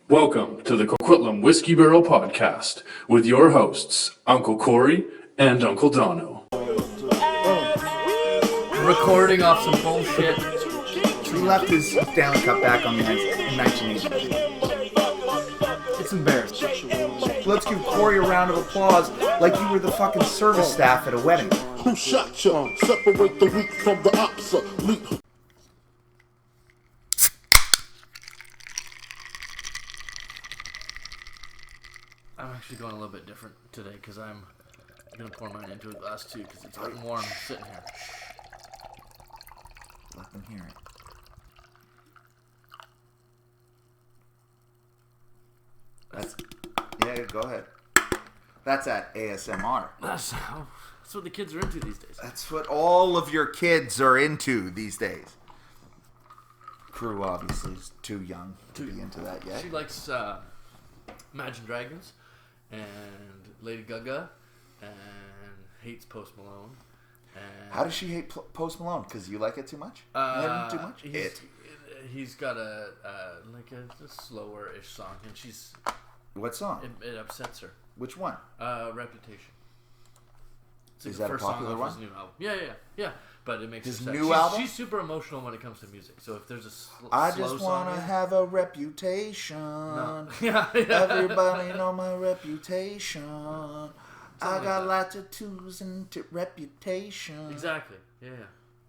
Welcome to the Coquitlam Whiskey Barrel Podcast with your hosts, Uncle Corey and Uncle Dono. Recording off some bullshit. He left his Stanley Cup back on the ice in 1980. It's embarrassing. Let's give Corey a round of applause like you were the fucking service staff at a wedding. Who shot ya? Separate the weak from the obsolete. I'm actually going a little bit different today because I'm going to pour mine into a glass too because it's hot and warm sitting here. Let them hear it. Yeah, go ahead. That's at ASMR. That's what the kids are into these days. That's what all of your kids are into these days. Crew obviously is too young to be into that yet. She likes Imagine Dragons and Lady Gaga and hates Post Malone. And How does she hate Post Malone? Because you like it too much? Too much? He's got a slower-ish song, and she's... What song? It upsets her. Which one? Reputation. It's Is like that a popular one? His new album. Yeah. But it makes his her sad. new album. She's super emotional when it comes to music. So if there's a I slow just song wanna in- have a reputation. No. yeah. Everybody know my reputation. I got like lots of twos and reputation. Exactly. Yeah.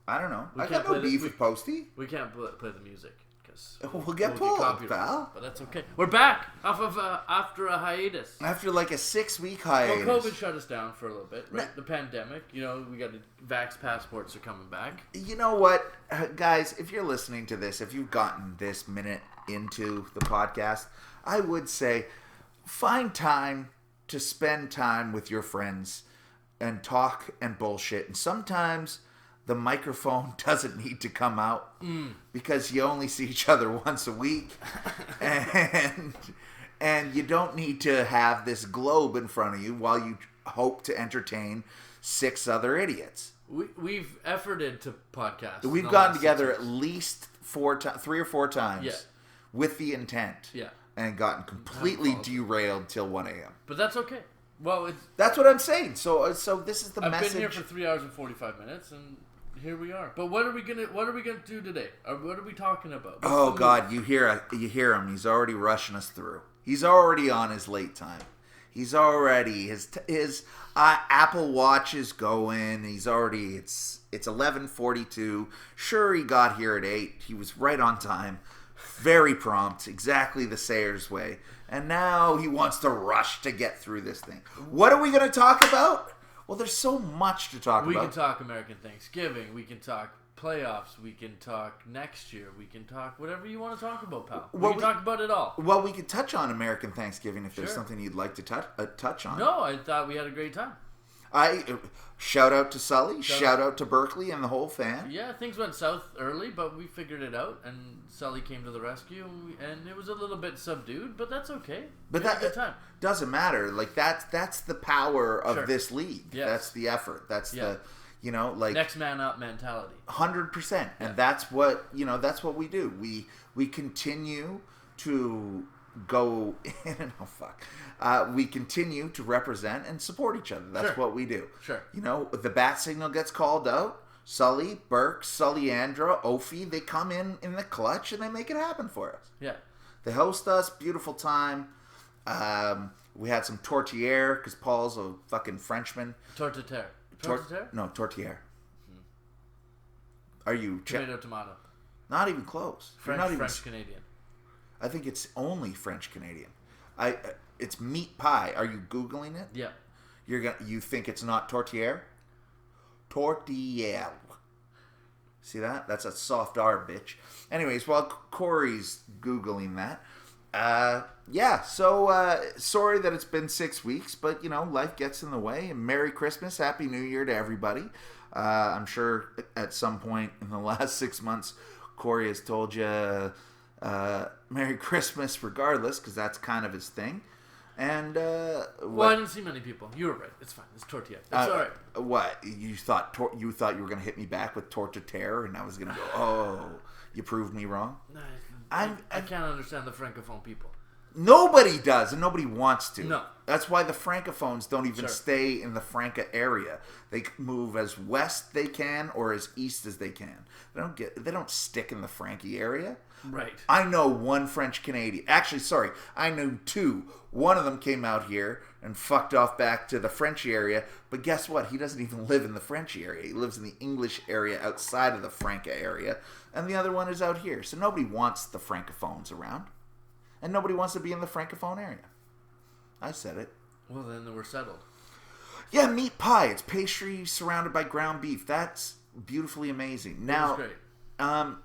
I don't know. We I can't got no play beef the- with Posty. We can't play the music because We'll get pulled, copyrighted, pal. But that's okay. We're back off of after a hiatus. After like a 6-week Well, hiatus. COVID shut us down for a little bit, right? The pandemic, we got vax passports are coming back. You know what, guys? If you're listening to this, if you've gotten this minute into the podcast, I would say find time to spend time with your friends and talk and bullshit. And sometimes the microphone doesn't need to come out because you only see each other once a week. and you don't need to have this globe in front of you while you hope to entertain 6 other idiots. We've efforted to podcast. We've gotten together at least 3 or 4 times with the intent. Yeah. And gotten completely derailed till 1 a.m. But that's okay. Well, That's what I'm saying. So this is the I've message. been here for 3 hours and 45 minutes, and here we are. But what are we gonna do today? Or what are we talking about? Oh God, you hear him. He's already rushing us through. He's already on his late time. He's already his Apple Watch is going. He's already it's 11:42. Sure, he got here at 8. He was right on time. Very prompt, exactly the Sayers way. And now he wants to rush to get through this thing. What are we going to talk about? Well, there's so much to talk We about. can talk American Thanksgiving. We can talk playoffs. We can talk next year. We can talk whatever you want to talk about, pal. We can talk about it all. Well, we could touch on American Thanksgiving if there's Sure. something you'd like to touch on. No, I thought we had a great time. Shout out to Sully, shout out to Berkeley and the whole fan. Yeah, things went south early, but we figured it out, and Sully came to the rescue, and it was a little bit subdued, but that's okay. But We had that a good time. doesn't matter. Like that's the power of Sure. this league. Yes. That's the effort. That's Yeah. the Next man up mentality. 100%. And that's what we do. We continue to go in and we continue to represent and support each other. That's Sure. what we do. Sure. The bat signal gets called out. Sully, Burke, Sullyandra, Ophi, they come in the clutch and they make it happen for us. Yeah. They host us. Beautiful time. We had some tourtière because Paul's a fucking Frenchman. Tortiter. Tortiter? No, tourtière. Are you... Tomato. Not even close. You're not even... French Canadian. I think it's only French Canadian. It's meat pie. Are you Googling it? Yeah. You think it's not tourtière? Tourtière. See that? That's a soft R, bitch. Anyways, while Corey's Googling that, sorry that it's been 6 weeks, but, life gets in the way. And Merry Christmas, Happy New Year to everybody. I'm sure at some point in the last 6 months, Corey has told you Merry Christmas regardless, because that's kind of his thing. And Well, I didn't see many people. You were right. It's fine. It's tortilla. It's all right. What you thought you were going to hit me back with torta terror, and I was going to go, oh, you proved me wrong. I can't understand the francophone people. Nobody does, and nobody wants to. No. That's why the Francophones don't even stay in the Franca area. They move as west they can or as east as they can. They don't stick in the Frankie area. Right. I know one French Canadian. Actually, sorry, I know two. One of them came out here and fucked off back to the Frenchy area. But guess what? He doesn't even live in the Frenchy area. He lives in the English area outside of the Franca area. And the other one is out here. So nobody wants the Francophones around. And nobody wants to be in the Francophone area. I said it. Well, then we're settled. Yeah, meat pie. It's pastry surrounded by ground beef. That's beautifully amazing. Now, It was great.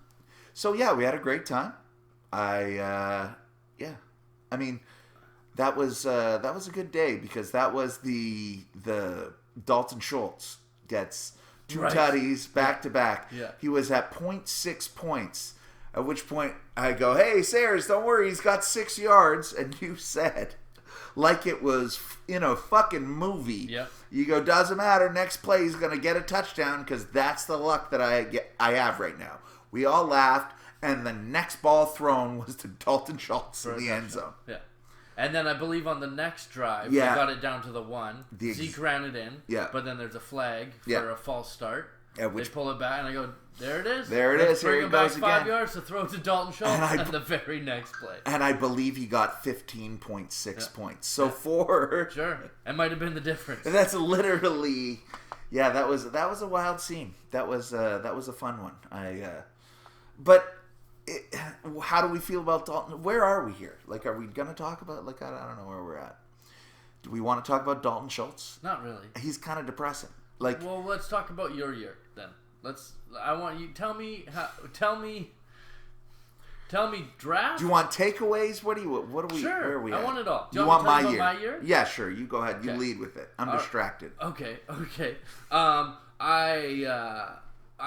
So yeah, we had a great time. I mean, that was a good day because that was the Dalton Schultz gets two tutties back to back. Yeah. He was at 0.6 points. At which point I go, "Hey, Sayers, don't worry, he's got 6 yards." And you said, like it was in a fucking movie. Yep. You go, "Doesn't matter. Next play, he's gonna get a touchdown because that's the luck that I have right now." We all laughed, and the next ball thrown was to Dalton Schultz in the end zone. Yeah. And then I believe on the next drive, Yeah. they got it down to the 1. Zeke ran it in. Yeah. But then there's a flag for Yeah. a false start. Yeah, They pull it back, and I go, there it is. There it Let's is. Here bring he him back goes 5 again. yards to throw to Dalton Schultz And the very next play. And I believe he got 15.6 points. So for Sure. It might have been the difference. that's literally, yeah, that was a wild scene. That was a fun one. How do we feel about Dalton? Where are we here? Like, are we gonna talk about? Like, I don't know where we're at. Do we want to talk about Dalton Schultz? Not really. He's kind of depressing. Like, Well, let's talk about your year then. I want you tell me draft. do you want takeaways? What do we? Sure, Where are we I at? want it all. Do You you want want my me to year? talk about my year? Yeah, sure. You go ahead. You Okay. lead with it. I'm distracted. Okay.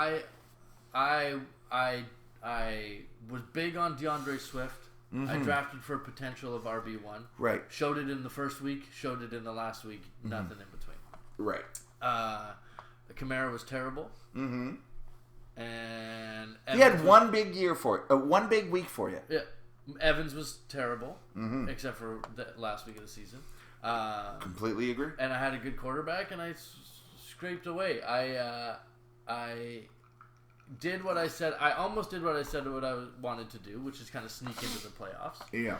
I was big on DeAndre Swift. I drafted for potential of RB1. Right. Showed it in the first week. Showed it in the last week. Nothing in between. Right. The Camaro was terrible. Mm-hmm. And He had one big year for it. One big week for you. Yeah. Evans was terrible, except for the last week of the season. Completely agree. And I had a good quarterback, and I scraped away. I did what I said. I almost did what I said what I wanted to do, which is kind of sneak into the playoffs. Yeah.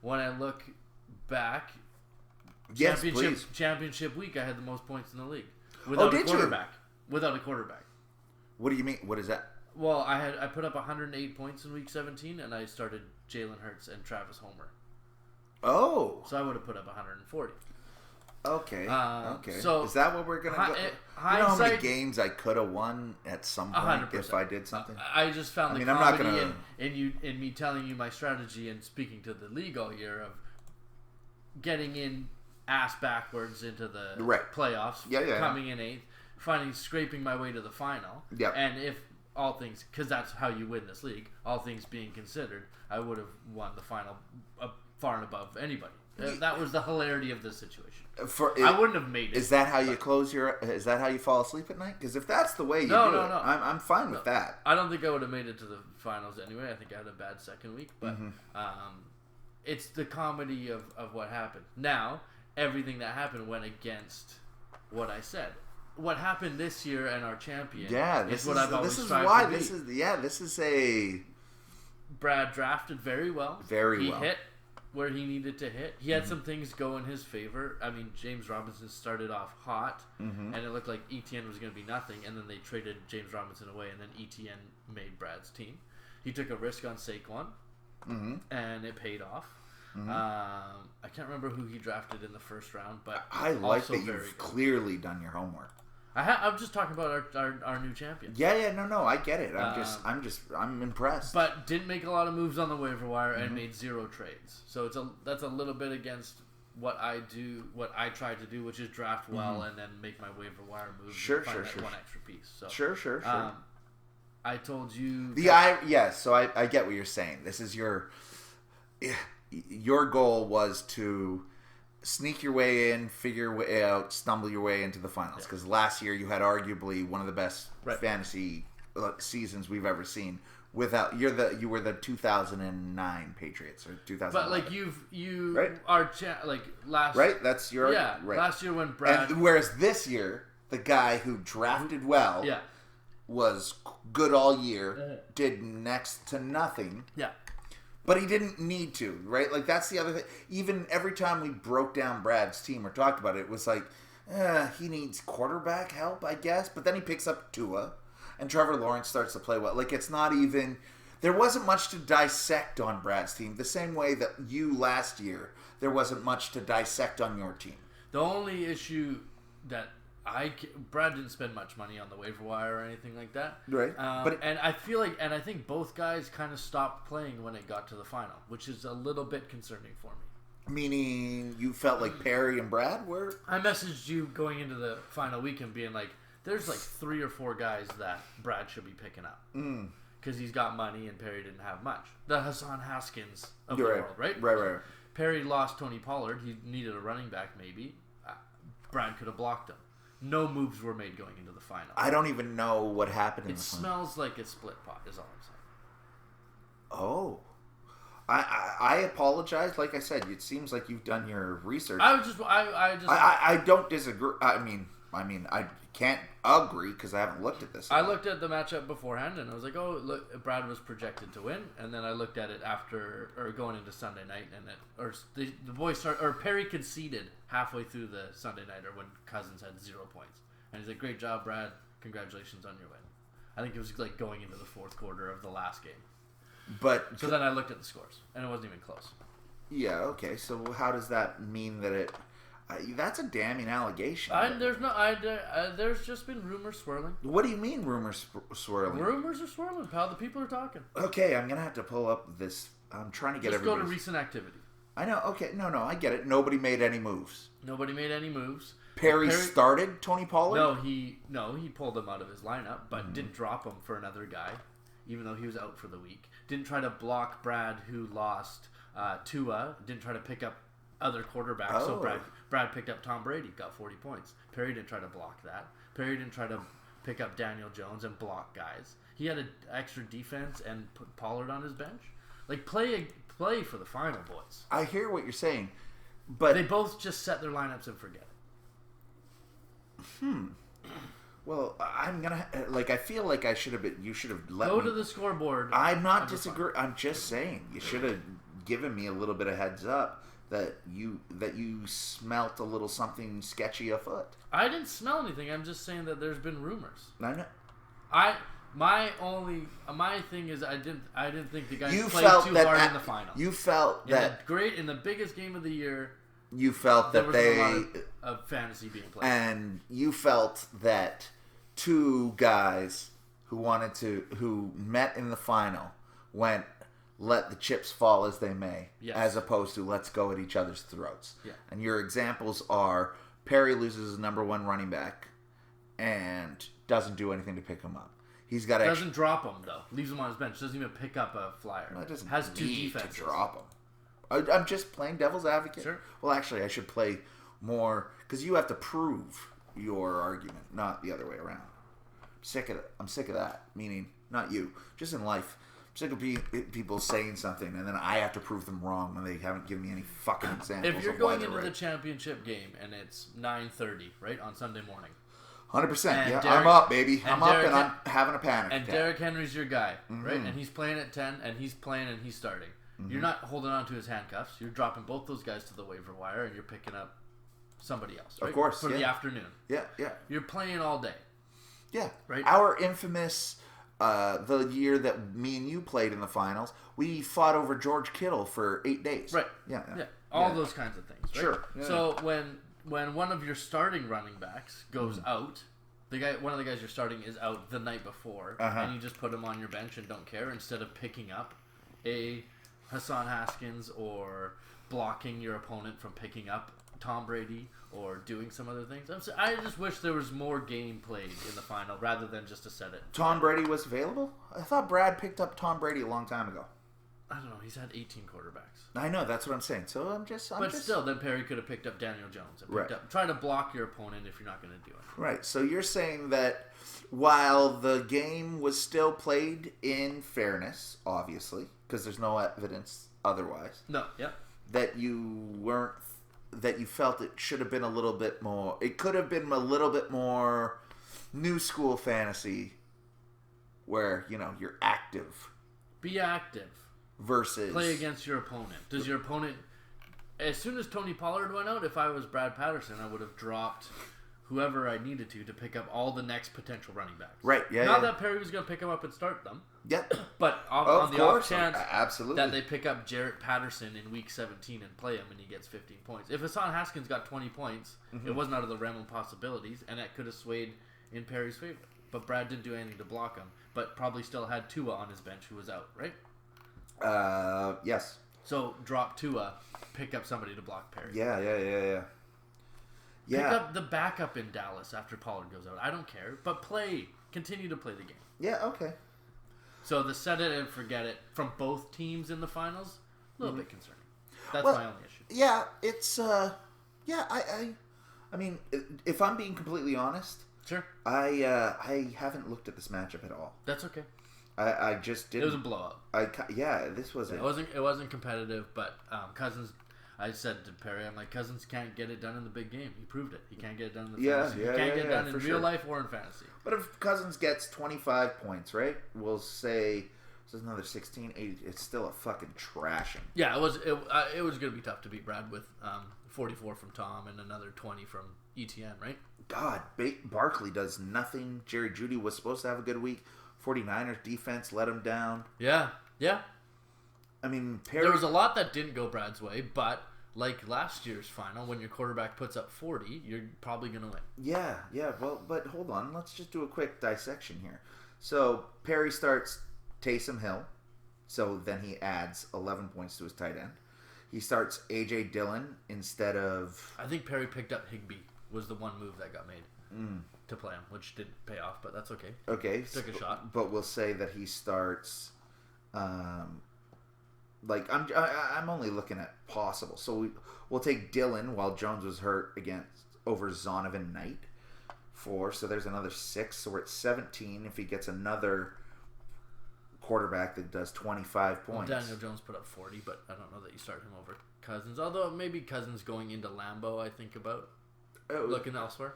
When I look back, Yes, please. championship week, I had the most points in the league did you? Without a quarterback. What do you mean? What is that? Well, I put up 108 points in week 17, and I started Jalen Hurts and Travis Homer. Oh. So I would have put up 140. Okay. Okay. So is that what we're gonna go? You know how many games I could have won at some point 100%. if I did something? I just found I'm the not comedy gonna- in me telling you my strategy and speaking to the league all year of getting in ass backwards into the playoffs, Yeah. coming in 8th, scraping my way to the final. Yeah. And if all things, because that's how you win this league, all things being considered, I would have won the final far and above anybody. That was the hilarity of this situation. I wouldn't have made it. Is that how you close your? Is that how you fall asleep at night? Because if that's the way you do it, I'm fine with that. I don't think I would have made it to the finals anyway. I think I had a bad second week, but it's the comedy of what happened. Now, everything that happened went against what I said. What happened this year and our champion is what I've always tried to be. This is a... Brad drafted very well. He hit where he needed to hit. He had some things go in his favor. I mean, James Robinson started off hot, and it looked like ETN was going to be nothing, and then they traded James Robinson away, and then ETN made Brad's team. He took a risk on Saquon, and it paid off. I can't remember who he drafted in the first round, but I like that you've clearly done your homework. I'm just talking about our new champion. No, I get it. I'm impressed. But didn't make a lot of moves on the waiver wire and made 0 trades. So that's a little bit against what I do, what I try to do, which is draft well and then make my waiver wire moves. Sure. One extra piece. So Sure. I told you So I get what you're saying. This is your goal was to sneak your way in, figure your way out, stumble your way into the finals. Because last year you had arguably one of the best fantasy seasons we've ever seen Without you were the 2009 Patriots or 2000. But like you Right? are like last Right? That's your yeah right. last year when Brad And whereas this year, the guy who drafted well yeah was good all year, did next to nothing. yeah But he didn't need to, right? Like, that's the other thing. Even every time we broke down Brad's team or talked about it, it was like, he needs quarterback help, I guess. But then he picks up Tua, and Trevor Lawrence starts to play well. Like, it's not even... There wasn't much to dissect on Brad's team. The same way that you last year, there wasn't much to dissect on your team. the only issue that Brad didn't spend much money on the waiver wire or anything like that. Right. And I feel like, and I think both guys kind of stopped playing when it got to the final, which is a little bit concerning for me. Meaning you felt like Perry and Brad were? I messaged you going into the final weekend being like, there's like 3 or 4 guys that Brad should be picking up. Because he's got money and Perry didn't have much. The Hassan Haskins of the world, right? Right. Perry lost Tony Pollard. He needed a running back maybe. Brad could have blocked him. No moves were made going into the final. I don't even know what happened in It the final. smells like a split pot, is all I'm saying. Oh. I apologize. Like I said, it seems like you've done your research. I don't disagree. I mean, I can't agree because I haven't looked at this. I looked at the matchup beforehand and I was like, oh, look, Brad was projected to win. And then I looked at it after, or going into Sunday night, and the boys started, or Perry conceded halfway through the Sunday nighter when Cousins had 0 points. And he's like, great job, Brad. Congratulations on your win. I think it was like going into the fourth quarter of the last game. But So then I looked at the scores, and it wasn't even close. yeah, okay. So how does that mean that it? That's a damning allegation. There's just been rumors swirling. What do you mean rumors swirling? Rumors are swirling, pal. The people are talking. Okay, I'm gonna have to pull up this. I'm trying to get Just go to everybody's- recent activity. I know. Okay, no, I get it. Nobody made any moves. Nobody made any moves. Perry started Tony Pollard. No, he pulled him out of his lineup, but didn't drop him for another guy, even though he was out for the week. Didn't try to block Brad, who lost Tua. Didn't try to pick up other quarterbacks. Oh. So Brad picked up Tom Brady, got 40 points. Perry didn't try to block that. Perry didn't try to pick up Daniel Jones and block guys. He had an extra defense and put Pollard on his bench. Like, play for the final, boys. I hear what you're saying, but They both just set their lineups and forget it. well, I'm gonna I feel like I should have been. You should have let Go me. to the scoreboard. I'm not disagreeing. I'm just saying you should have given me a little bit of heads up that you smelt a little something sketchy afoot. I didn't smell anything. I'm just saying that there's been rumors. I know. My thing is I didn't think the guys You played felt too that hard in the final. You felt that In the biggest game of the year, you felt there that was they a lot of fantasy being played. and you felt that two guys who met in the final went let the chips fall as they may, Yes. as opposed to let's go at each other's throats. Yeah. And your examples are Perry loses his number one running back and doesn't do anything to pick him up. He's got Doesn't drop him though. Leaves him on his bench. Doesn't even pick up a flyer. It doesn't Has two need defenses. to drop him. I'm just playing devil's advocate. Sure. Well, actually, I should play more because you have to prove your argument, not the other way around. I'm sick of that. Meaning, not you, just in life. I'm sick of people saying something and then I have to prove them wrong when they haven't given me any fucking examples. If you're of why going they're into the right. championship game and it's 9:30, right, on Sunday morning, 100%. Yeah, Derrick- I'm up, baby. and I'm up Derrick- and I'm having a panic and attack. Derrick Henry's your guy, right? And he's playing at 10, and he's playing and he's starting. You're not holding on to his handcuffs. You're dropping both those guys to the waiver wire, and you're picking up somebody else, right? Of course, for the yeah. afternoon. Yeah. You're playing all day. Yeah. Right. Our infamous, the year that me and you played in the finals, we fought over George Kittle for 8 days. Right. Yeah. All those kinds of things. Right? Sure. Yeah. So when one of your starting running backs goes out, one of the guys you're starting is out the night before, and you just put him on your bench and don't care instead of picking up a Hassan Haskins or blocking your opponent from picking up Tom Brady or doing some other things. I just wish there was more game played in the final rather than just to set it. Tom Brady was available? I thought Brad picked up Tom Brady a long time ago. I don't know. He's had 18 quarterbacks. I know, that's what I'm saying. So I'm just... Still, then Perry could have picked up Daniel Jones. And try to block your opponent if you're not going to do it. Right. So you're saying that while the game was still played in fairness, obviously, because there's no evidence otherwise. No, yeah. That you felt it should have been a little bit more... It could have been a little bit more new school fantasy where, you're active. Be active. Versus... Play against your opponent. Does your opponent... As soon as Tony Pollard went out, if I was Brad Patterson, I would have dropped whoever I needed to pick up all the next potential running backs. Right, yeah. Not that Perry was going to pick them up and start them. Yeah. But on the off chance absolutely. that they pick up Jarrett Patterson in week 17 and play him and he gets 15 points. If Hassan Haskins got 20 points, it wasn't out of the realm of possibilities, and that could have swayed in Perry's favor. But Brad didn't do anything to block him, but probably still had Tua on his bench who was out, right? Yes. So drop Tua, pick up somebody to block Perry. Yeah. Pick up the backup in Dallas after Pollard goes out. I don't care, but continue to play the game. Yeah, okay. So the set it and forget it from both teams in the finals, a little bit concerning. That's my only issue. Yeah, it's I mean, if I'm being completely honest, sure. I haven't looked at this matchup at all. That's okay. I just didn't. It was a blowout. This was It wasn't competitive, but Cousins. I said to Perry, I'm like, Cousins can't get it done in the big game. He proved it. He can't get it done in the fantasy. He can't get it done in real life or in fantasy. But if Cousins gets 25 points, right? We'll say this is another 16, 8. It's still a fucking trashing. Yeah, it was going to be tough to beat Brad with 44 from Tom and another 20 from ETN, right? God, Barkley does nothing. Jerry Jeudy was supposed to have a good week. 49ers defense let him down. Yeah. I mean, there was a lot that didn't go Brad's way, but like last year's final, when your quarterback puts up 40, you're probably going to win. Yeah. Well, but hold on. Let's just do a quick dissection here. So Perry starts Taysom Hill. So then he adds 11 points to his tight end. He starts A.J. Dillon instead of... I think Perry picked up Higbee was the one move that got made to play him, which didn't pay off, but that's okay. Okay. Took a shot. But we'll say that he starts... I'm only looking at possible. So we'll take Dillon while Jones was hurt over Zonovan Knight. 4, so there's another 6. So we're at 17 if he gets another quarterback that does 25 points. Well, Daniel Jones put up 40, but I don't know that you start him over Cousins. Although maybe Cousins going into Lambeau, I think about looking elsewhere.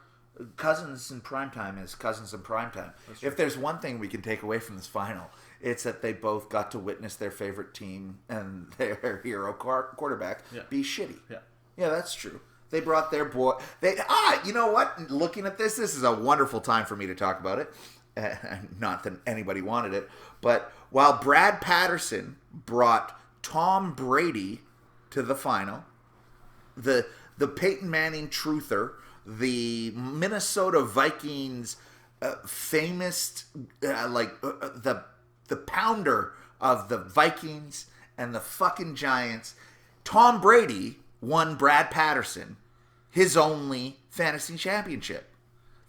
Cousins in primetime is Cousins in primetime. If there's one thing we can take away from this final, it's that they both got to witness their favorite team and their hero quarterback be shitty. Yeah, that's true. They brought their boy. You know what? Looking at this is a wonderful time for me to talk about it. Not that anybody wanted it, but while Brad Patterson brought Tom Brady to the final, the Peyton Manning truther, the Minnesota Vikings famous the pounder of the Vikings and the fucking Giants, Tom Brady won Brad Patterson his only fantasy championship.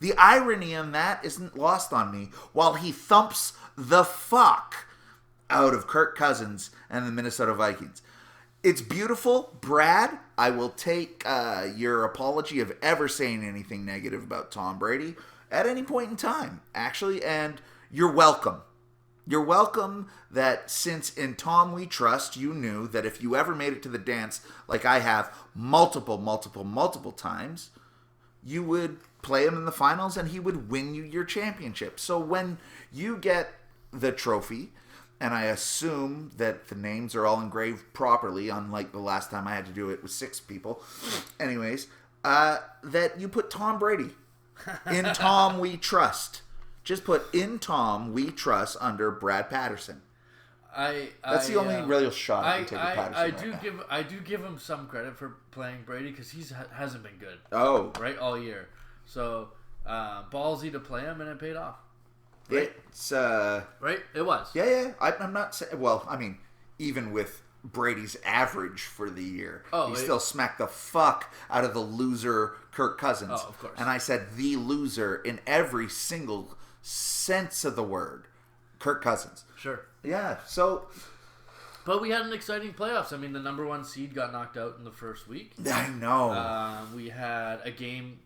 The irony in that isn't lost on me while he thumps the fuck out of Kirk Cousins and the Minnesota Vikings. It's beautiful. Brad, I will take your apology of ever saying anything negative about Tom Brady at any point in time, actually, and you're welcome. You're welcome that since in Tom we trust, you knew that if you ever made it to the dance like I have multiple times, you would play him in the finals and he would win you your championship. So when you get the trophy, and I assume that the names are all engraved properly, unlike the last time I had to do it with 6 people. Anyways, that you put Tom Brady. In Tom we trust. Just put in Tom we trust under Brad Patterson. That's the only real shot I can take at Patterson. I do give him some credit for playing Brady because he hasn't been good. Oh. Right, all year. So, ballsy to play him and it paid off. Right? It's right? It was. Yeah. I'm not saying. Well, I mean, even with Brady's average for the year, he still smacked the fuck out of the loser Kirk Cousins. Oh, of course. And I said the loser in every single sense of the word, Kirk Cousins. Sure. Yeah. So But we had an exciting playoffs. I mean, the number 1 seed got knocked out in the first week. I know. We had a game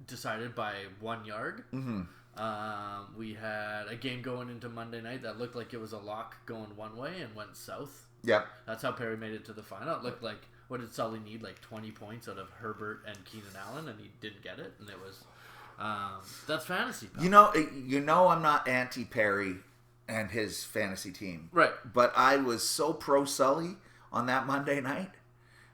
decided by 1 yard. Mm-hmm. We had a game going into Monday night that looked like it was a lock going one way and went south. Yep. That's how Perry made it to the final. It looked like, what did Sully need? Like 20 points out of Herbert and Keenan Allen, and he didn't get it. And it was, that's fantasy. Pal. You know, I'm not anti-Perry and his fantasy team. Right. But I was so pro Sully on that Monday night.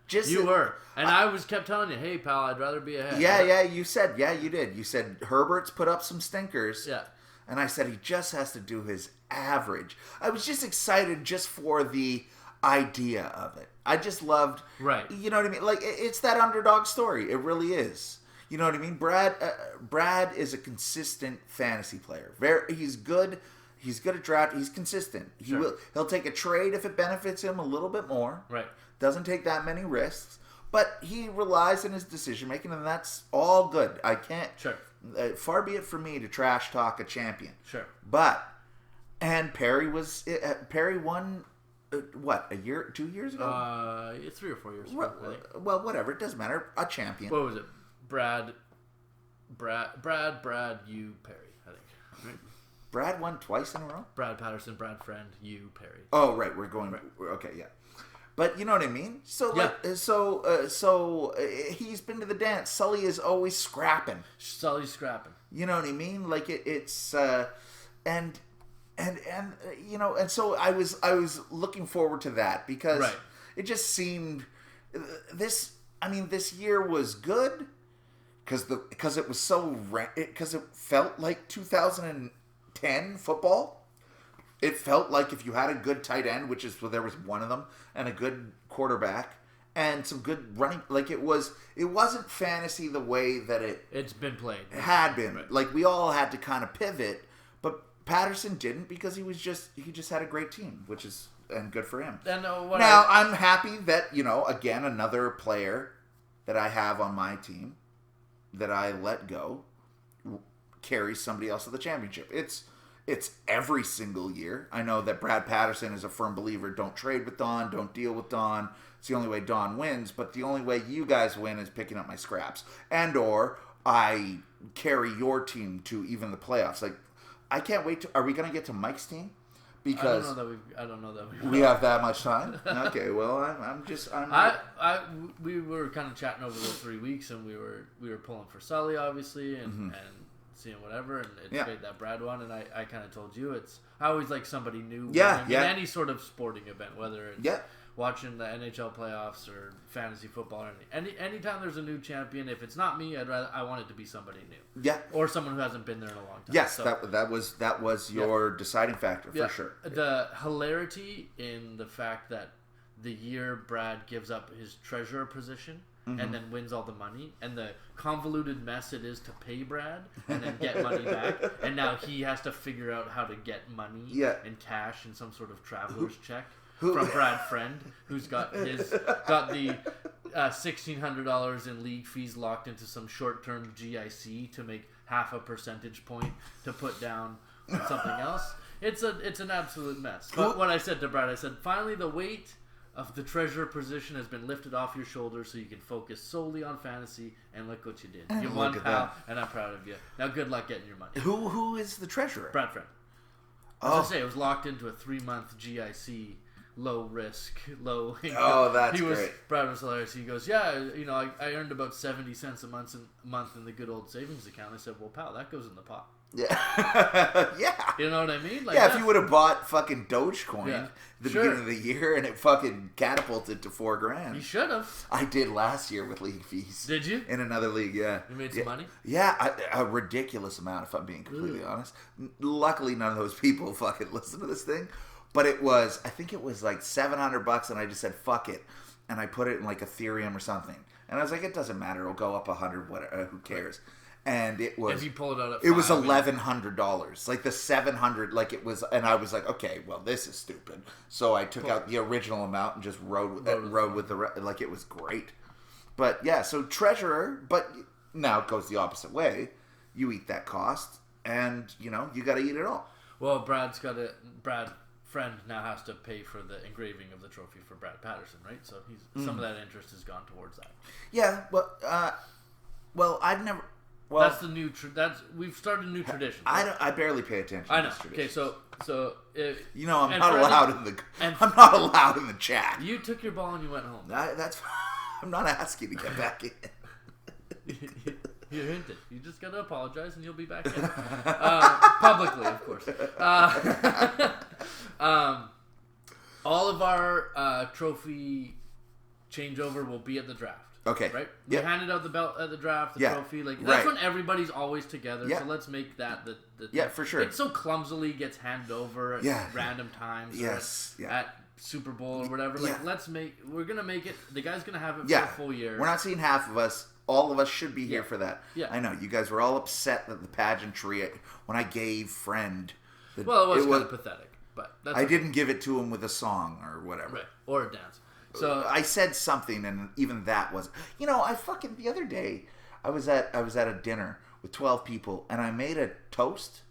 You were. And I kept telling you, hey, pal, I'd rather be ahead. Yeah, you said, you did. You said Herbert's put up some stinkers. Yeah. And I said he just has to do his average. I was just excited just for the idea of it. I just loved, right? You know what I mean? Like, it's that underdog story. It really is. You know what I mean? Brad is a consistent fantasy player. He's good. He's good at draft. He's consistent. He'll take a trade if it benefits him a little bit more. Right. Doesn't take that many risks, but he relies on his decision making, and that's all good. I can't. Sure. Far be it for me to trash talk a champion. Sure. And Perry won. What, 2 years ago? 3 or 4 years ago. Well, whatever. It doesn't matter. A champion. What was it? Brad, you, Perry, I think. Right? Brad won twice in a row? Brad Patterson, Brad Friend, you, Perry. Oh, right. We're going. Right. Okay, yeah. But you know what I mean? So, he's been to the dance. Sully is always scrapping. Sully's scrapping. You know what I mean? Like, it's... And you know, and so I was looking forward to that because it just seemed this year was good because it was so because it felt like 2010 football. It felt like if you had a good tight end, there was one of them, and a good quarterback and some good running, like it wasn't fantasy the way that it's been played. It had been. Right. Like we all had to kind of pivot, but Patterson didn't because he just had a great team, and good for him. I'm happy that, you know, again, another player that I have on my team that I let go carries somebody else to the championship. It's every single year. I know that Brad Patterson is a firm believer, don't trade with Don, don't deal with Don. It's the only way Don wins, but the only way you guys win is picking up my scraps. And or I carry your team to even the playoffs. Like, I can't wait are we going to get to Mike's team? Because I don't know that we have that much time. Okay, well, we were kind of chatting over those 3 weeks, and we were pulling for Sully, obviously, and seeing whatever, and it's great that Brad won, and I kind of told you I always like somebody new in any sort of sporting event, whether it's watching the NHL playoffs or fantasy football or anytime there's a new champion. If it's not me, I want it to be somebody new, or someone who hasn't been there in a long time. Yes, so, that was your deciding factor for sure. The hilarity in the fact that the year Brad gives up his treasurer position and then wins all the money, and the convoluted mess it is to pay Brad and then get money back, and now he has to figure out how to get money in cash in some sort of traveler's check from Brad Friend, who's got the $1,600 in league fees locked into some short-term GIC to make half a percentage point to put down on something else. It's an absolute mess. But what I said to Brad, I said, finally the weight of the treasurer position has been lifted off your shoulders so you can focus solely on fantasy, and look what you did. You won, pal, and I'm proud of you. Now good luck getting your money. Who is the treasurer? Brad Friend. As I say, it was locked into a 3-month GIC, low risk, low income. Oh, that's great. Brad was hilarious. He goes, I earned about 70 cents a month in the good old savings account. I said, well, pal, that goes in the pot. Yeah. Yeah. You know what I mean? Like, if you would have bought fucking Dogecoin the beginning of the year and it fucking catapulted to $4,000. You should have. I did last year with league fees. Did you? In another league, yeah. You made some money? Yeah, a ridiculous amount, if I'm being completely honest. Luckily, none of those people fucking listen to this thing. But I think it was like $700, and I just said, fuck it. And I put it in like Ethereum or something. And I was like, it doesn't matter. It'll go up 100, whatever, who cares? And it was. If you pull it out at it was $1,100. Like the 700, like it was, and I was like, okay, well, this is stupid. So I took out the original amount and just rode with the like it was great. But yeah, so treasurer, but now it goes the opposite way. You eat that cost, and you got to eat it all. Well, Brad friend now has to pay for the engraving of the trophy for Brad Patterson, right? So some of that interest has gone towards that. Yeah, well, I've never. Well, That's the new. We've started a new tradition. I barely pay attention. I know. To this Okay, tradition. so I'm and not Fred- allowed in the. and- I'm not allowed in the chat. you took your ball and you went home. That's. I'm not asking to get back in. You hinted. You just gotta apologize and you'll be back in. Publicly, of course. All of our trophy changeover will be at the draft. Okay. Right? We Yep. handed out the belt at the draft, the Yeah. trophy. Like Right. that's when everybody's always together. Yeah. So let's make that the Yeah, for sure. It so clumsily gets handed over at random times. Yes. Or at Super Bowl or whatever. Like we're gonna make it. The guy's gonna have it for a full year. We're not seeing half of us. All of us should be here for that. Yeah. I know. You guys were all upset that the pageantry, when I gave Friend. Well, it was kind of pathetic, but that's I didn't give it to him with a song or whatever. right or a dance. So I said something, and even that was. The other day, I was at a dinner with 12 people, and I made a toast.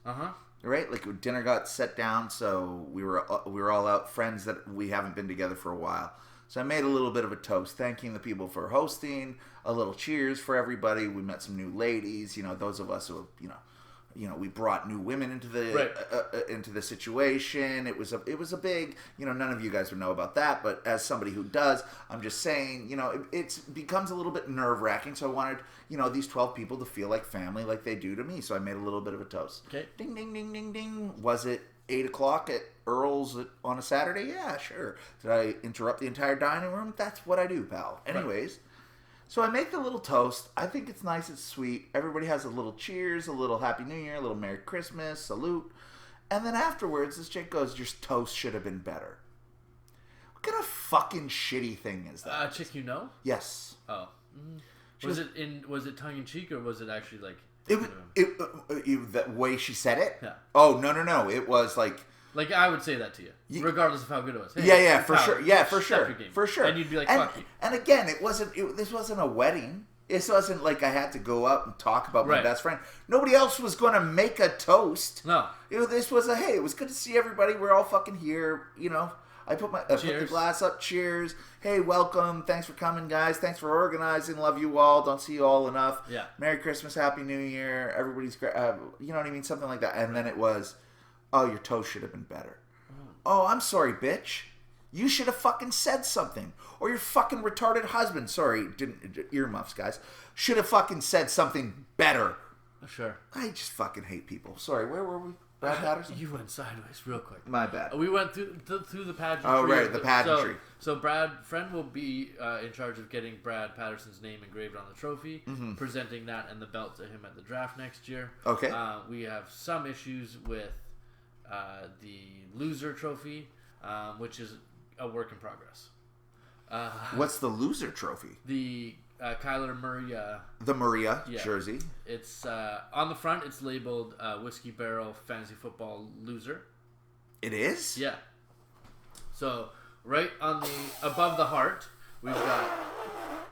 Right, like dinner got set down, so we were all out, friends that we haven't been together for a while. So I made a little bit of a toast, thanking the people for hosting. A little cheers for everybody. We met some new ladies. Those of us who we brought new women into the situation. It was a big. None of you guys would know about that, but as somebody who does, I'm just saying. It becomes a little bit nerve wracking. So I wanted these 12 people to feel like family, like they do to me. So I made a little bit of a toast. Okay. Ding ding ding ding ding. Was it 8:00 at Earl's on a Saturday? Yeah, sure. Did I interrupt the entire dining room? That's what I do, pal. Anyways. So I make the little toast. I think it's nice, it's sweet. Everybody has a little cheers, a little Happy New Year, a little Merry Christmas, salute. And then afterwards, this chick goes, your toast should have been better. What kind of fucking shitty thing is that? Chick you know? Yes. Oh. Was it tongue in cheek or was it actually like... The way she said it? Yeah. Oh, no. It was like... Like, I would say that to you, regardless of how good it was. Hey, yeah, for sure. Yeah, for sure. For sure. And you'd be like, fuck you. And again, this wasn't a wedding. This wasn't like I had to go out and talk about my best friend. Nobody else was going to make a toast. No. This was hey, it was good to see everybody. We're all fucking here. I put the glass up. Cheers. Hey, welcome. Thanks for coming, guys. Thanks for organizing. Love you all. Don't see you all enough. Yeah. Merry Christmas. Happy New Year. Everybody's great. You know what I mean? Something like that. And then it was... Oh, your toast should have been better. Oh, I'm sorry, bitch. You should have fucking said something. Or your fucking retarded husband, earmuffs, guys, should have fucking said something better. Sure. I just fucking hate people. Sorry, where were we? Brad Patterson? You went sideways real quick. My bad. We went through the pageantry. Oh, right, the pageantry. So Friend will be in charge of getting Brad Patterson's name engraved on the trophy, presenting that and the belt to him at the draft next year. Okay. We have some issues with the loser trophy, which is a work in progress. What's the loser trophy? The Kyler Murray. The Maria jersey. It's on the front. It's labeled Whiskey Barrel Fantasy Football Loser. It is? Yeah. So right on the above the heart, we've got.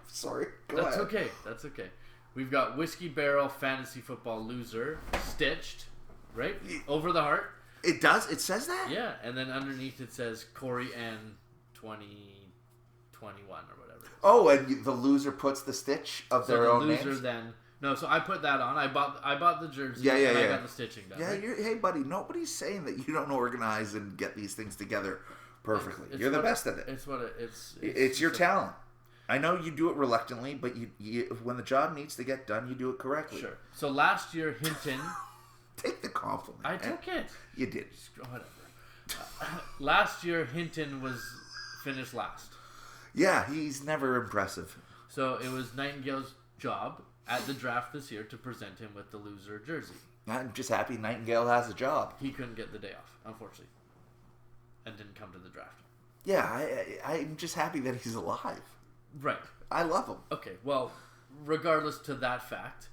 Sorry. That's okay. That's okay. We've got Whiskey Barrel Fantasy Football Loser stitched right over the heart. It does? It says that? Yeah, and then underneath it says Corey N 2021 or whatever. Oh, and the loser puts the stitch of their own names? So the loser then... No, so I put that on. I bought the jersey and I got the stitching done. Yeah, right? hey, buddy, nobody's saying that you don't organize and get these things together perfectly. You're the best at it. It's your talent. I know you do it reluctantly, but you when the job needs to get done, you do it correctly. Sure. So last year, Hinton... Take the compliment. I took it. You did. Whatever. Last year, Hinton was finished last. Yeah, he's never impressive. So it was Nightingale's job at the draft this year to present him with the loser jersey. I'm just happy Nightingale has a job. He couldn't get the day off, unfortunately, and didn't come to the draft. Yeah, I'm just happy that he's alive. Right. I love him. Okay, well... Regardless to that fact,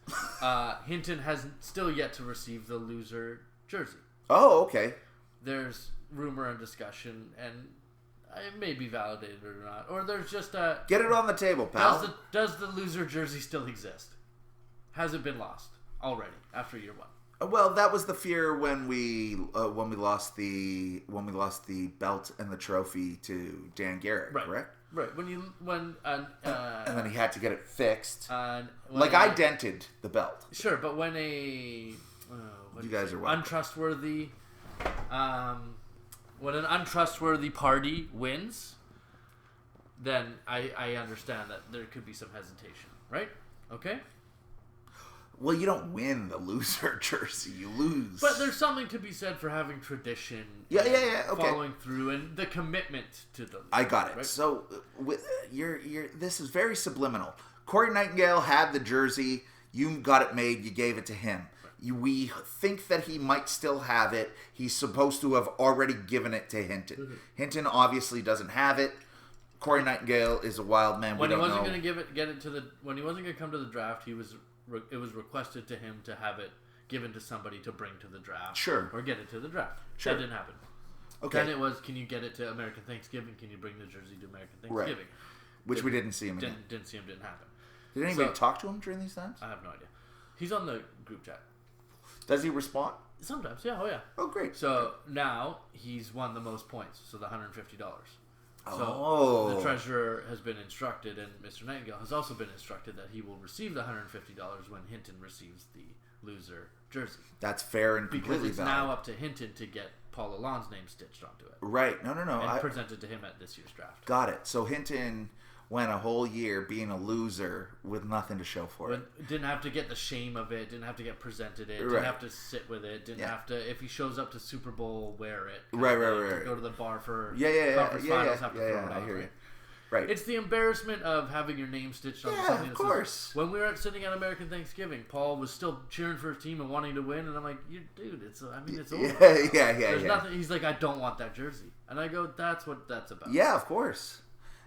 Hinton has still yet to receive the loser jersey. Oh, okay. There's rumor and discussion, and it may be validated or not. Or there's just a... Get it on the table, pal. Does the loser jersey still exist? Has it been lost already after year one? Well, that was the fear when we lost the belt and the trophy to Dan Garrett, correct? Right. And then he had to get it fixed. I dented the belt. Sure, but when you guys are welcome. untrustworthy, when an untrustworthy party wins, then I understand that there could be some hesitation, right? Okay. Well, you don't win the loser jersey; you lose. But there's something to be said for having tradition. Yeah. Okay. Following through and the commitment to the. I got it. Right? So, this is very subliminal. Corey Nightingale had the jersey. You got it made. You gave it to him. We think that he might still have it. He's supposed to have already given it to Hinton. Mm-hmm. Hinton obviously doesn't have it. Corey Nightingale is a wild man. When he wasn't going to when he wasn't going to come to the draft, it was requested to him to have it given to somebody to bring to the draft. Sure. Or get it to the draft. Sure. That didn't happen. Okay. Then it was, can you get it to American Thanksgiving? Can you bring the jersey to American Thanksgiving? Right. Which we didn't see him again. Didn't see him, didn't happen. Did anybody talk to him during these times? I have no idea. He's on the group chat. Does he respond? Sometimes, yeah. Oh, yeah. Oh, great. So now he's won the most points, so the $150. So Oh. the treasurer has been instructed, and Mr. Nightingale has also been instructed that he will receive the $150 when Hinton receives the loser jersey. That's fair and completely Because it's valid. now up to Hinton to get Paul Lalonde's name stitched onto it. Right. No. And presented to him at this year's draft. Got it. So Hinton went a whole year being a loser with nothing to show for it. Didn't have to get the shame of it. Didn't have to get presented it. Right. Didn't have to sit with it. Didn't have to, if he shows up to Super Bowl, wear it. Right. Go to the bar for conference finals, have to throw it I off, hear right? you. Right. It's the embarrassment of having your name stitched on something. Of course. When we were sitting at American Thanksgiving, Paul was still cheering for his team and wanting to win, and I'm like, dude, it's over. There's nothing. He's like, I don't want that jersey, and I go, that's what that's about. Yeah, of course.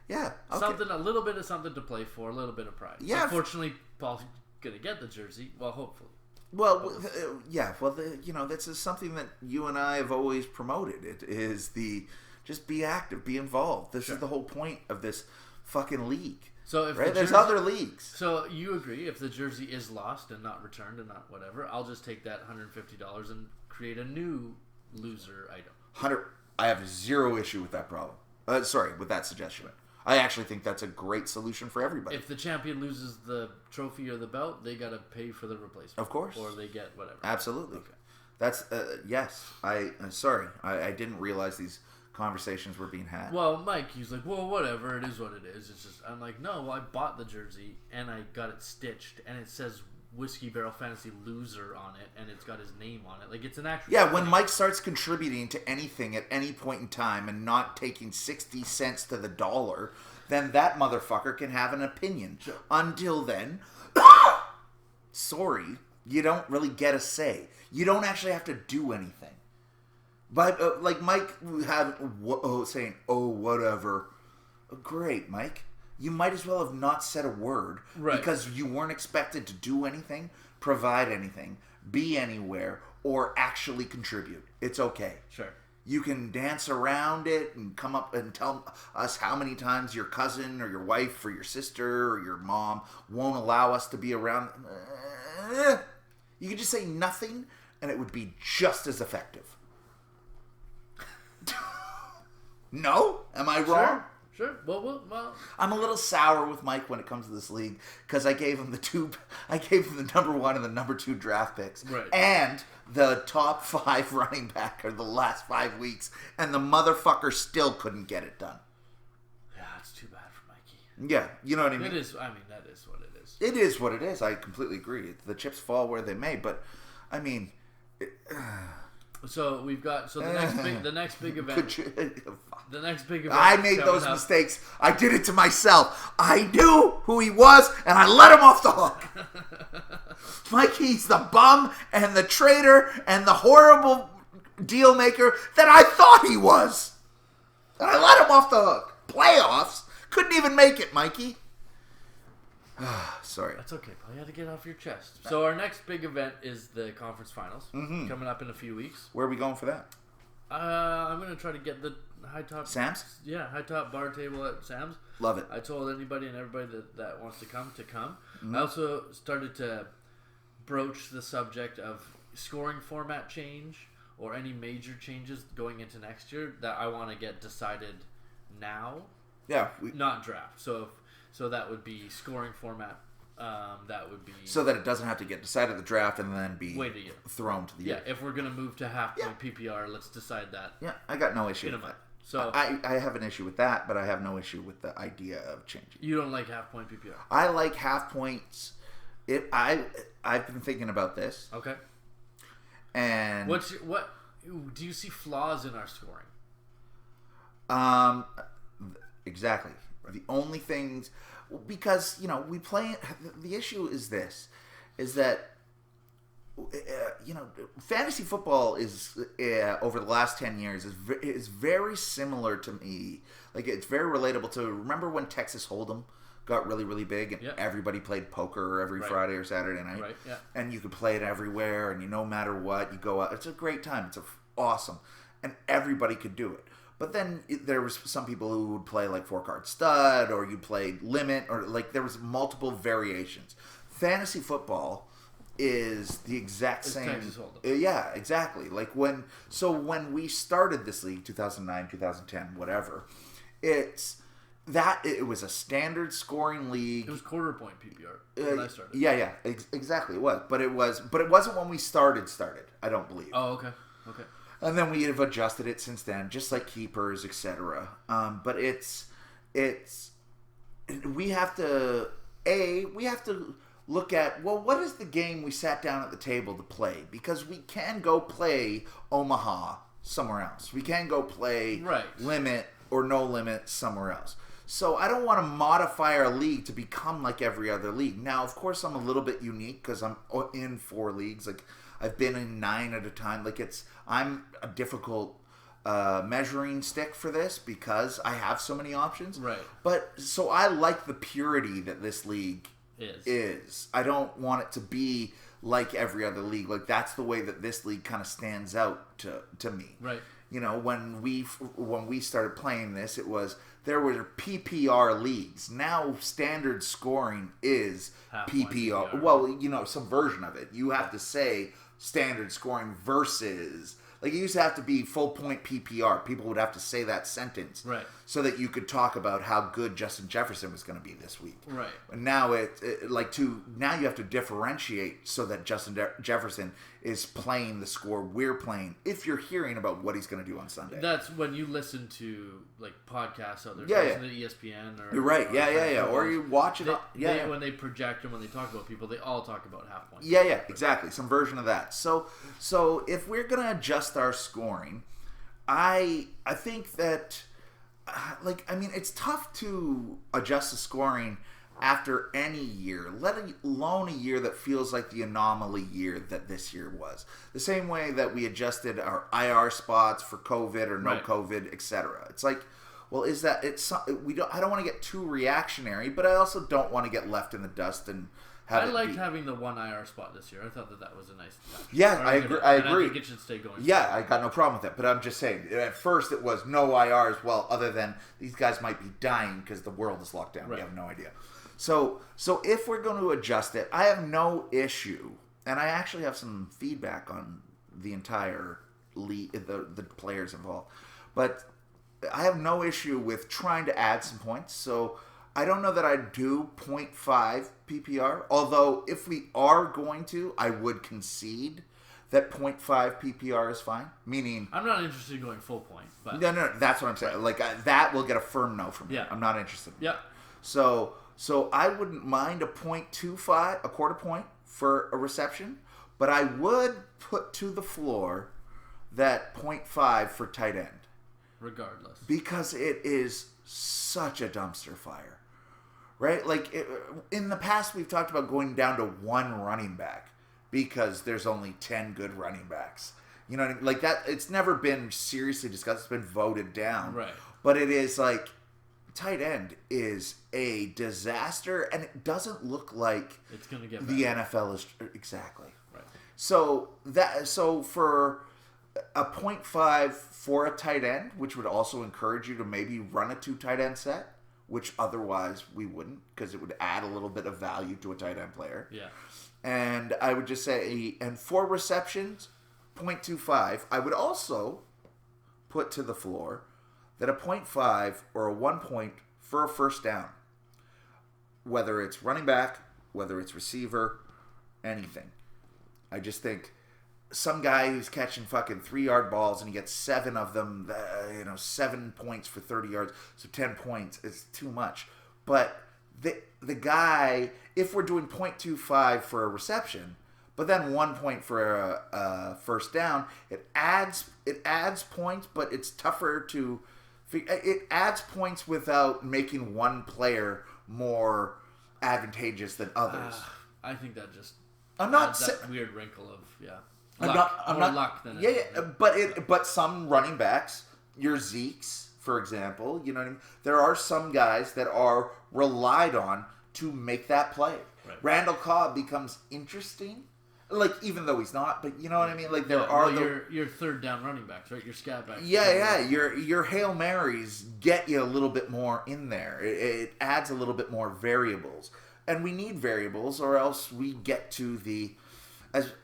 Yeah. Okay. A little bit of something to play for, a little bit of pride. Yeah. Unfortunately, Paul's gonna get the jersey. Well, hopefully. Well, yeah. Well, this is something that you and I have always promoted. It is just be active, be involved. This is the whole point of this fucking league. So if there's other leagues. So you agree, if the jersey is lost and not returned and not whatever, I'll just take that $150 and create a new loser item. I have zero issue with that problem. With that suggestion. I actually think that's a great solution for everybody. If the champion loses the trophy or the belt, they got to pay for the replacement. Of course. Or they get whatever. Absolutely. Okay. That's, yes. I'm sorry. I didn't realize these conversations were being had. Well, Mike, he's like, well, whatever. It is what it is. It's just, I'm like, no, I bought the jersey and I got it stitched and it says Whiskey Barrel Fantasy Loser on it and it's got his name on it. Like, it's an actual... Yeah, when Mike starts contributing to anything at any point in time and not taking 60 cents to the dollar, then that motherfucker can have an opinion. Sure. Until then, sorry, you don't really get a say. You don't actually have to do anything. But, like Mike saying, oh, whatever. Great, Mike. You might as well have not said a word. Right. Because you weren't expected to do anything, provide anything, be anywhere, or actually contribute. It's okay. Sure. You can dance around it and come up and tell us how many times your cousin or your wife or your sister or your mom won't allow us to be around. You could just say nothing and it would be just as effective. No? Am I wrong? Sure. Well. I'm a little sour with Mike when it comes to this league because I gave him the number 1 and the number 2 draft picks. Right. And the top 5 running back of the last 5 weeks, and the motherfucker still couldn't get it done. Yeah, it's too bad for Mikey. Yeah, you know what I mean? That is what it is. It is what it is. I completely agree. The chips fall where they may, but I mean... So we've got the next big event. The next big event. I made those mistakes. I did it to myself. I knew who he was, and I let him off the hook. Mikey's the bum and the traitor and the horrible deal maker that I thought he was. And I let him off the hook. Playoffs? Couldn't even make it, Mikey. Sorry. That's okay, Paul. You had to get off your chest. So our next big event is the conference finals coming up in a few weeks. Where are we going for that? I'm going to try to get the high top... Sam's? Yeah, high top bar table at Sam's. Love it. I told anybody and everybody that wants to come. I also started to broach the subject of scoring format change or any major changes going into next year that I want to get decided now. Yeah. Not draft. So that would be scoring format. That would be so that it doesn't have to get decided at the draft and then be wait a year. thrown to the year. Yeah, if we're gonna move to half point PPR, let's decide that. Yeah, I got no issue in a with month. that. So I have an issue with that, but I have no issue with the idea of changing. you don't like half point PPR? I like half points. I've been thinking about this, Okay. and What do you see flaws in our scoring? Exactly. The only things, because we play. The issue is this, is that fantasy football is over the last 10 years is very similar to me. Like, it's very relatable to. Remember when Texas Hold'em got really, really big, and everybody played poker every Friday or Saturday night, Right. Yeah. and you could play it everywhere, and no matter what, you go out. It's a great time. It's awesome, and everybody could do it. But then there was some people who would play like 4-card stud, or you'd play limit, or like there was multiple variations. Fantasy football is the exact same. Texas Hold'em. Yeah, exactly. Like when we started this league, 2009, 2010, whatever, it was a standard scoring league. It was quarter point PPR when I started. Yeah, exactly. It was, but it wasn't when we started. I don't believe. Oh, okay. And then we have adjusted it since then, just like keepers, etc. But we have to look at, well, what is the game we sat down at the table to play? Because we can go play Omaha somewhere else. We can go play limit or no limit somewhere else. So I don't want to modify our league to become like every other league. Now, of course, I'm a little bit unique because I'm in 4 leagues. Like, I've been in 9 at a time. Like, I'm a difficult measuring stick for this because I have so many options. Right. But so I like the purity that this league is. I don't want it to be like every other league. Like, that's the way that this league kind of stands out to me. Right. When we started playing this, there were PPR leagues. Now standard scoring is PPR. Well, some version of it. You have to say standard scoring versus, like, it used to have to be full point PPR. People would have to say that sentence, right, so that you could talk about how good Justin Jefferson was going to be this week. Right. And now now you have to differentiate so that Justin Jefferson is playing the score we're playing. If you're hearing about what he's going to do on Sunday, that's when you listen to like podcasts out there, listen to ESPN or you're right, or you watch it. When they project and when they talk about people, they all talk about half points. Yeah, exactly, some version of that. So if we're going to adjust our scoring, I think that it's tough to adjust the scoring after any year, let alone a year that feels like the anomaly year that this year was. The same way that we adjusted our IR spots for COVID or no COVID, etc. It's like, well, I don't want to get too reactionary, but I also don't want to get left in the dust and have I liked having the 1 IR spot this year. I thought that was a nice touch. Yeah, I agree. I think it should stay going. Yeah, I got no problem with that. But I'm just saying, at first it was no IRs. Well, other than these guys might be dying because the world is locked down. We have no idea. So if we're going to adjust it, I have no issue, and I actually have some feedback on the entire league, the players involved. But I have no issue with trying to add some points. So I don't know that I'd do 0.5 PPR, although if we are going to, I would concede that 0.5 PPR is fine. Meaning, I'm not interested in going full point. But no, that's what I'm saying. Like, that will get a firm no from me. Yeah. I'm not interested. Yeah. So I wouldn't mind a 0.25, a quarter point for a reception, but I would put to the floor that 0.5 for tight end. Regardless. Because it is such a dumpster fire. Right? Like, in the past, we've talked about going down to 1 running back because there's only 10 good running backs. You know what I mean? Like, that, it's never been seriously discussed. It's been voted down. Right. But it is like, tight end is a disaster, and it doesn't look like it's going to get the better. NFL is exactly. Right. So for a 0.5 for a tight end, which would also encourage you to maybe run a 2 tight end set, which otherwise we wouldn't, because it would add a little bit of value to a tight end player. Yeah. And I would just say, and 4 receptions, 0.25. I would also put to the floor that a 0.5 or a 1 point for a first down, whether it's running back, whether it's receiver, anything. I just think some guy who's catching fucking 3-yard balls and he gets 7 of them, 7 points for 30 yards, so 10 points is too much. But the guy, if we're doing 0.25 for a reception, but then 1 point for a first down, it adds points, but it's tougher to. It adds points without making one player more advantageous than others. I think that just I'm not adds that weird wrinkle of I'm luck, not luck than but some running backs, your Zekes, for example, you know what I mean? There are some guys that are relied on to make that play. Right. Randall Cobb becomes interesting, like, even though he's not, but you know what I mean? Like, your third down running backs, right? Your scat backs. Your Hail Marys get you a little bit more in there. It adds a little bit more variables. And we need variables, or else we get to the...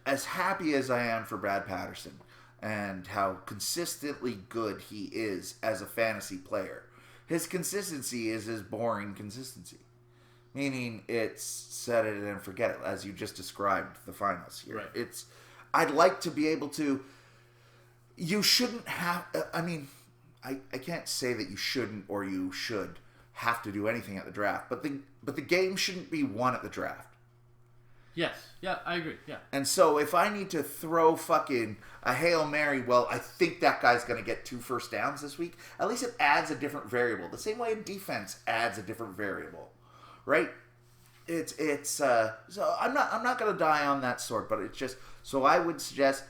As happy as I am for Brad Patterson and how consistently good he is as a fantasy player, his consistency is his boring consistency. Meaning it's set it and forget it, as you just described the finals here. Right. I'd like to be able to... You shouldn't have... I mean, I can't say that you shouldn't or you should have to do anything at the draft, but the game shouldn't be won at the draft. Yes. Yeah, I agree. Yeah. And so if I need to throw fucking a Hail Mary, well, I think that guy's going to get 2 first downs this week, at least it adds a different variable. The same way defense adds a different variable, right? So I'm not going to die on that sort, but it's just, so I would suggest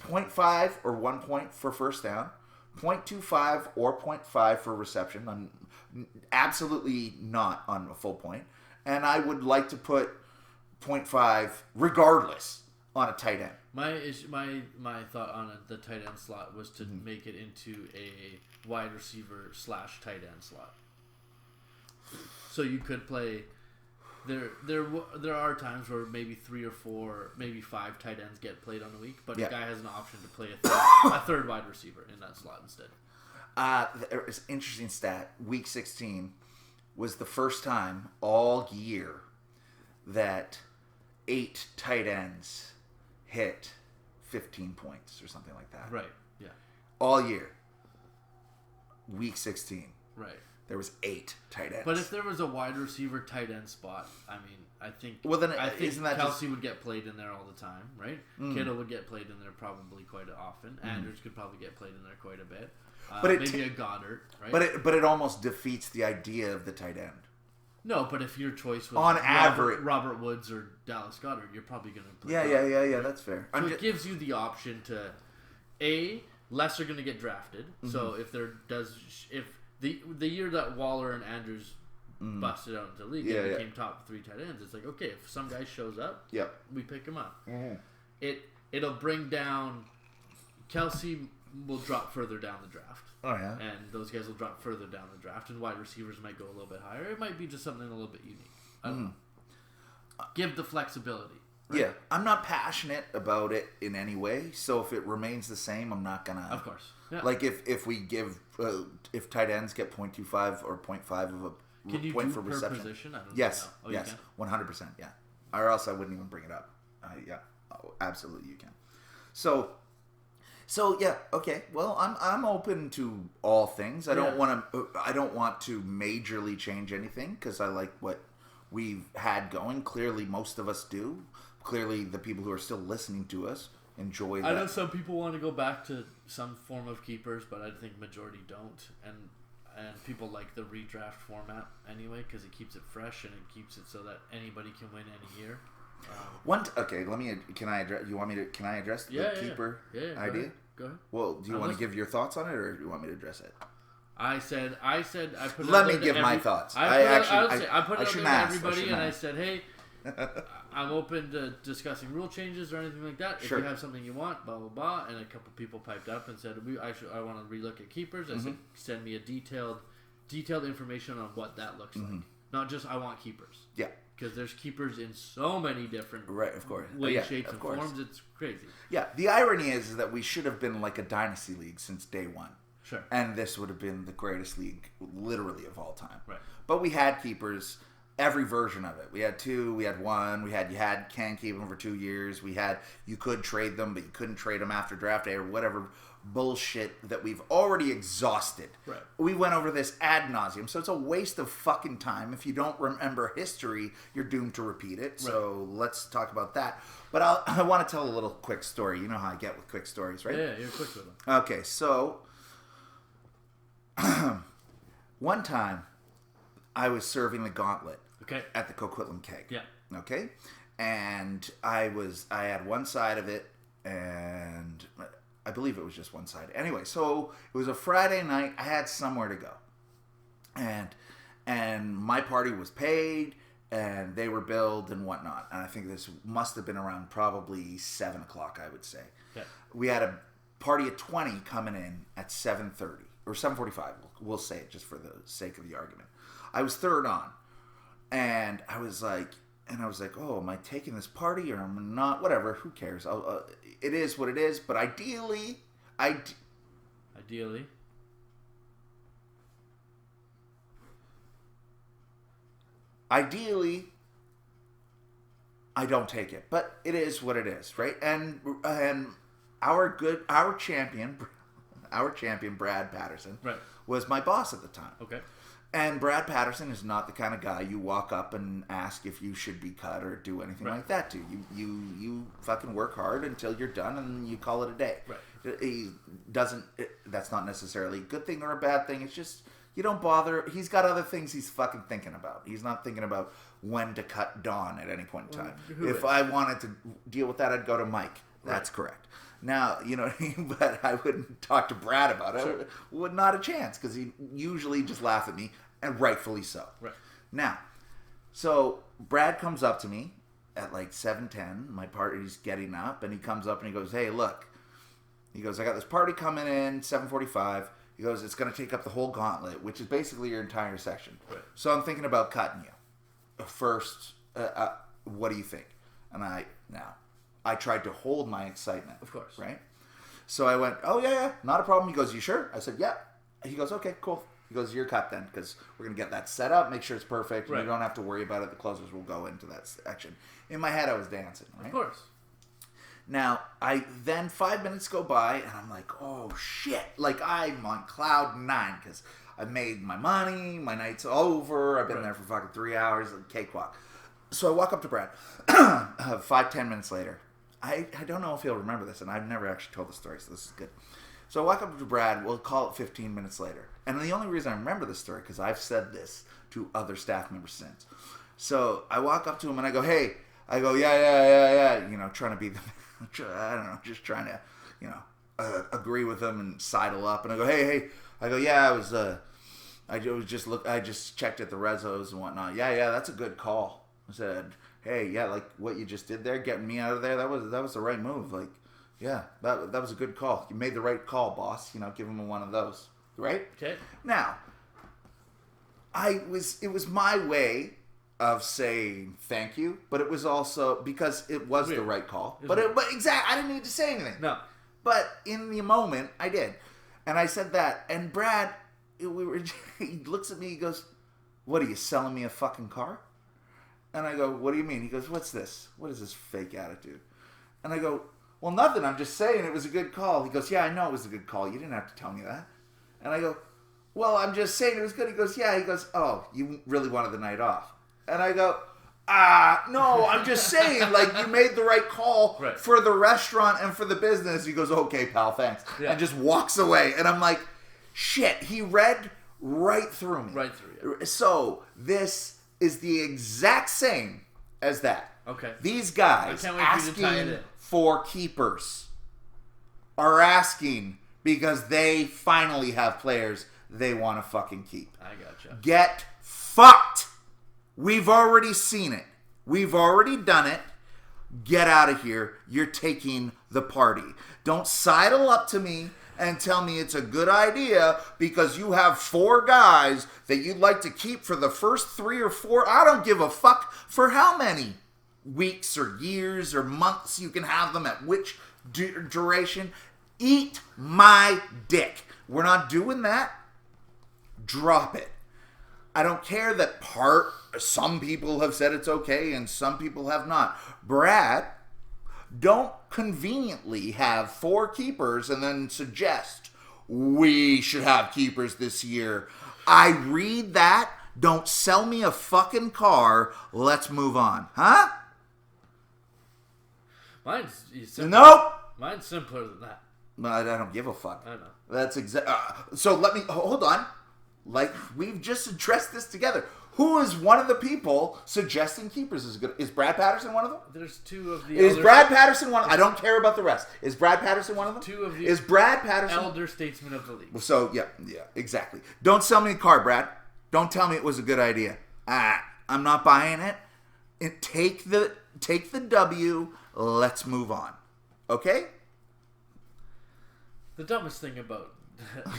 0.5 or 1 point for first down, 0.25 or 0.5 for reception. I'm absolutely not on a full point. And I would like to put 0.5 regardless on a tight end. My thought on the tight end slot was to make it into a wide receiver / tight end slot. So you could play. There are times where maybe 3 or 4, maybe 5 tight ends get played on the week, but a guy has an option to play a third wide receiver in that slot instead. There's an interesting stat. Week 16 was the first time all year that 8 tight ends hit 15 points or something like that. Right, yeah. All year. Week 16. Right. There was 8 tight ends. But if there was a wide receiver tight end spot, I mean, I think isn't that Kelsey would get played in there all the time, right? Kittle would get played in there probably quite often. Andrews could probably get played in there quite a bit. But maybe a Goddard, right? But it almost defeats the idea of the tight end. No, but if your choice was on average Robert Woods or Dallas Goedert, you're probably going to play. Yeah. That's fair. So it gives you the option to less are going to get drafted. So if the year that Waller and Andrews busted out into the league and became top 3 tight ends, it's like, okay, if some guy shows up, we pick him up. It'll bring down Kelsey will drop further down the draft. Oh, yeah. And those guys will drop further down the draft, and wide receivers might go a little bit higher. It might be just something a little bit unique. I don't know. Give the flexibility. Right? Yeah. I'm not passionate about it in any way, so if it remains the same, I'm not going to... Of course. Yeah. Like, if we give... if tight ends get 0.25 or 0.5 of a can you point do for per reception... position? I don't yes. know. Yes. 100%, yeah. Or else I wouldn't even bring it up. Yeah. Oh, absolutely you can. So yeah, okay. Well, I'm open to all things. I don't want to majorly change anything because I like what we've had going. Clearly, most of us do. Clearly, the people who are still listening to us enjoy that. I know some people want to go back to some form of keepers, but I think majority don't. And people like the redraft format anyway because it keeps it fresh and it keeps it so that anybody can win any year. Can I address the keeper idea? Go ahead. Well, do you want to give your thoughts on it, or do you want me to address it? I said. I put. Let me give my thoughts. I put it out to to everybody, and I said, "Hey, I'm open to discussing rule changes or anything like that. If you have something you want, blah blah blah." And a couple people piped up and said, "I want to relook at keepers." I said, "Send me a detailed detailed information on what that looks like. Not just I want keepers. Yeah. Because there's keepers in so many different of course. ways, shapes, and forms. It's crazy. Yeah. The irony is that we should have been like a dynasty league since day one. Sure. And this would have been the greatest league, literally, of all time. Right. But we had keepers, every version of it. We had 2, we had 1, can't keep them for 2 years. You could trade them, but you couldn't trade them after draft day or whatever bullshit that we've already exhausted. Right. We went over this ad nauseum, so it's a waste of fucking time. If you don't remember history, you're doomed to repeat it. So let's talk about that. But I want to tell a little quick story. You know how I get with quick stories, right? Yeah, you're quick with them. Okay, so one time I was serving the gauntlet at the Coquitlam Keg. Yeah. Okay? And I had one side of it, and I believe it was just one side. Anyway, so it was a Friday night. I had somewhere to go. And my party was paid, and they were billed and whatnot. And I think this must have been around probably 7 o'clock, I would say. Okay. We had a party of 20 coming in at 7:30. Or 7:45, we'll say it just for the sake of the argument. I was third on. And I was like, oh, am I taking this party or am I not? Whatever, who cares? It is what it is. But ideally, I don't take it. But it is what it is, right? And our champion, Brad Patterson, was my boss at the time. Okay. And Brad Patterson is not the kind of guy you walk up and ask if you should be cut or do anything like that to. You fucking work hard until you're done and you call it a day. Right. He doesn't. That's not necessarily a good thing or a bad thing. It's just you don't bother. He's got other things he's fucking thinking about. He's not thinking about when to cut Dawn at any point in time. If I wanted to deal with that, I'd go to Mike. That's correct. Now, you know what I mean? But I wouldn't talk to Brad about it. Sure. Would not a chance, because he usually just laugh at me, and rightfully so. Right. Now, so Brad comes up to me at like 7:10. My party's getting up, and he comes up and he goes, "Hey, look." He goes, "I got this party coming in 7:45. He goes, "It's going to take up the whole gauntlet, which is basically your entire section. Right. So I'm thinking about cutting you. First, what do you think?" And I tried to hold my excitement. Of course. Right? So I went, "Oh, yeah, not a problem." He goes, "You sure?" I said, "Yeah." He goes, "Okay, cool." He goes, "You're cut then, because we're going to get that set up, make sure it's perfect, and you don't have to worry about it. The closers will go into that section." In my head, I was dancing, right? Of course. Now, then 5 minutes go by, and I'm like, oh, shit. Like, I'm on cloud 9, because I've made my money, my night's over, I've been there for fucking 3 hours, like cakewalk. So I walk up to Brad, 5-10 minutes later. I don't know if he'll remember this, and I've never actually told the story, so this is good. So I walk up to Brad, we'll call it 15 minutes later. And the only reason I remember this story, because I've said this to other staff members since. So I walk up to him, and I go, "Hey," I go, yeah, you know, trying to be the, I don't know, just trying to, you know, agree with him and sidle up. And I go, hey, I go, "Yeah, I just checked at the rezos and whatnot. Yeah, that's a good call." I said, "Hey, yeah, like what you just did there, getting me out of there, that was the right move. Like, yeah, that was a good call. You made the right call, boss. You know, give him one of those, right?" Okay. Now, it was my way of saying thank you, but it was also because it was the right call. But exactly, I didn't need to say anything. No. But in the moment, I did, and I said that, and Brad, he looks at me, he goes, "What are you selling me a fucking car?" And I go, "What do you mean?" He goes, "What's this? What is this fake attitude?" And I go, "Well, nothing. I'm just saying it was a good call." He goes, "Yeah, I know it was a good call. You didn't have to tell me that." And I go, "Well, I'm just saying it was good." He goes, "Yeah." He goes, "Oh, you really wanted the night off." And I go, "No, I'm just saying, like, you made the right call for the restaurant and for the business." He goes, "Okay, pal, thanks." Yeah. And just walks away. And I'm like, shit, he read right through me. Right through you. So this is the exact same as that. Okay. These guys asking for keepers are asking because they finally have players they want to fucking keep. I gotcha. Get fucked. We've already seen it. We've already done it. Get out of here. You're taking the party. Don't sidle up to me and tell me it's a good idea because you have 4 guys that you'd like to keep for the first 3 or 4. I don't give a fuck for how many weeks or years or months you can have them at which duration. Eat my dick. We're not doing that. Drop it. I don't care that some people have said it's okay and some people have not. Brad, don't conveniently have 4 keepers and then suggest we should have keepers this year. I read that. Don't sell me a fucking car. Let's move on. Huh? Mine's simpler. Nope. Mine's simpler than that. I don't give a fuck. I know. That's so let me hold on. Like we've just addressed this together. Who is one of the people suggesting keepers is good? Is Brad Patterson one of them? There's 2 of the. Is Brad Patterson one? I don't care about the rest. Is Brad Patterson one of them? 2 of the. Is Brad Patterson elder statesmen of the league? So yeah, exactly. Don't sell me a car, Brad. Don't tell me it was a good idea. I'm not buying it. Take the W. Let's move on. Okay. The dumbest thing about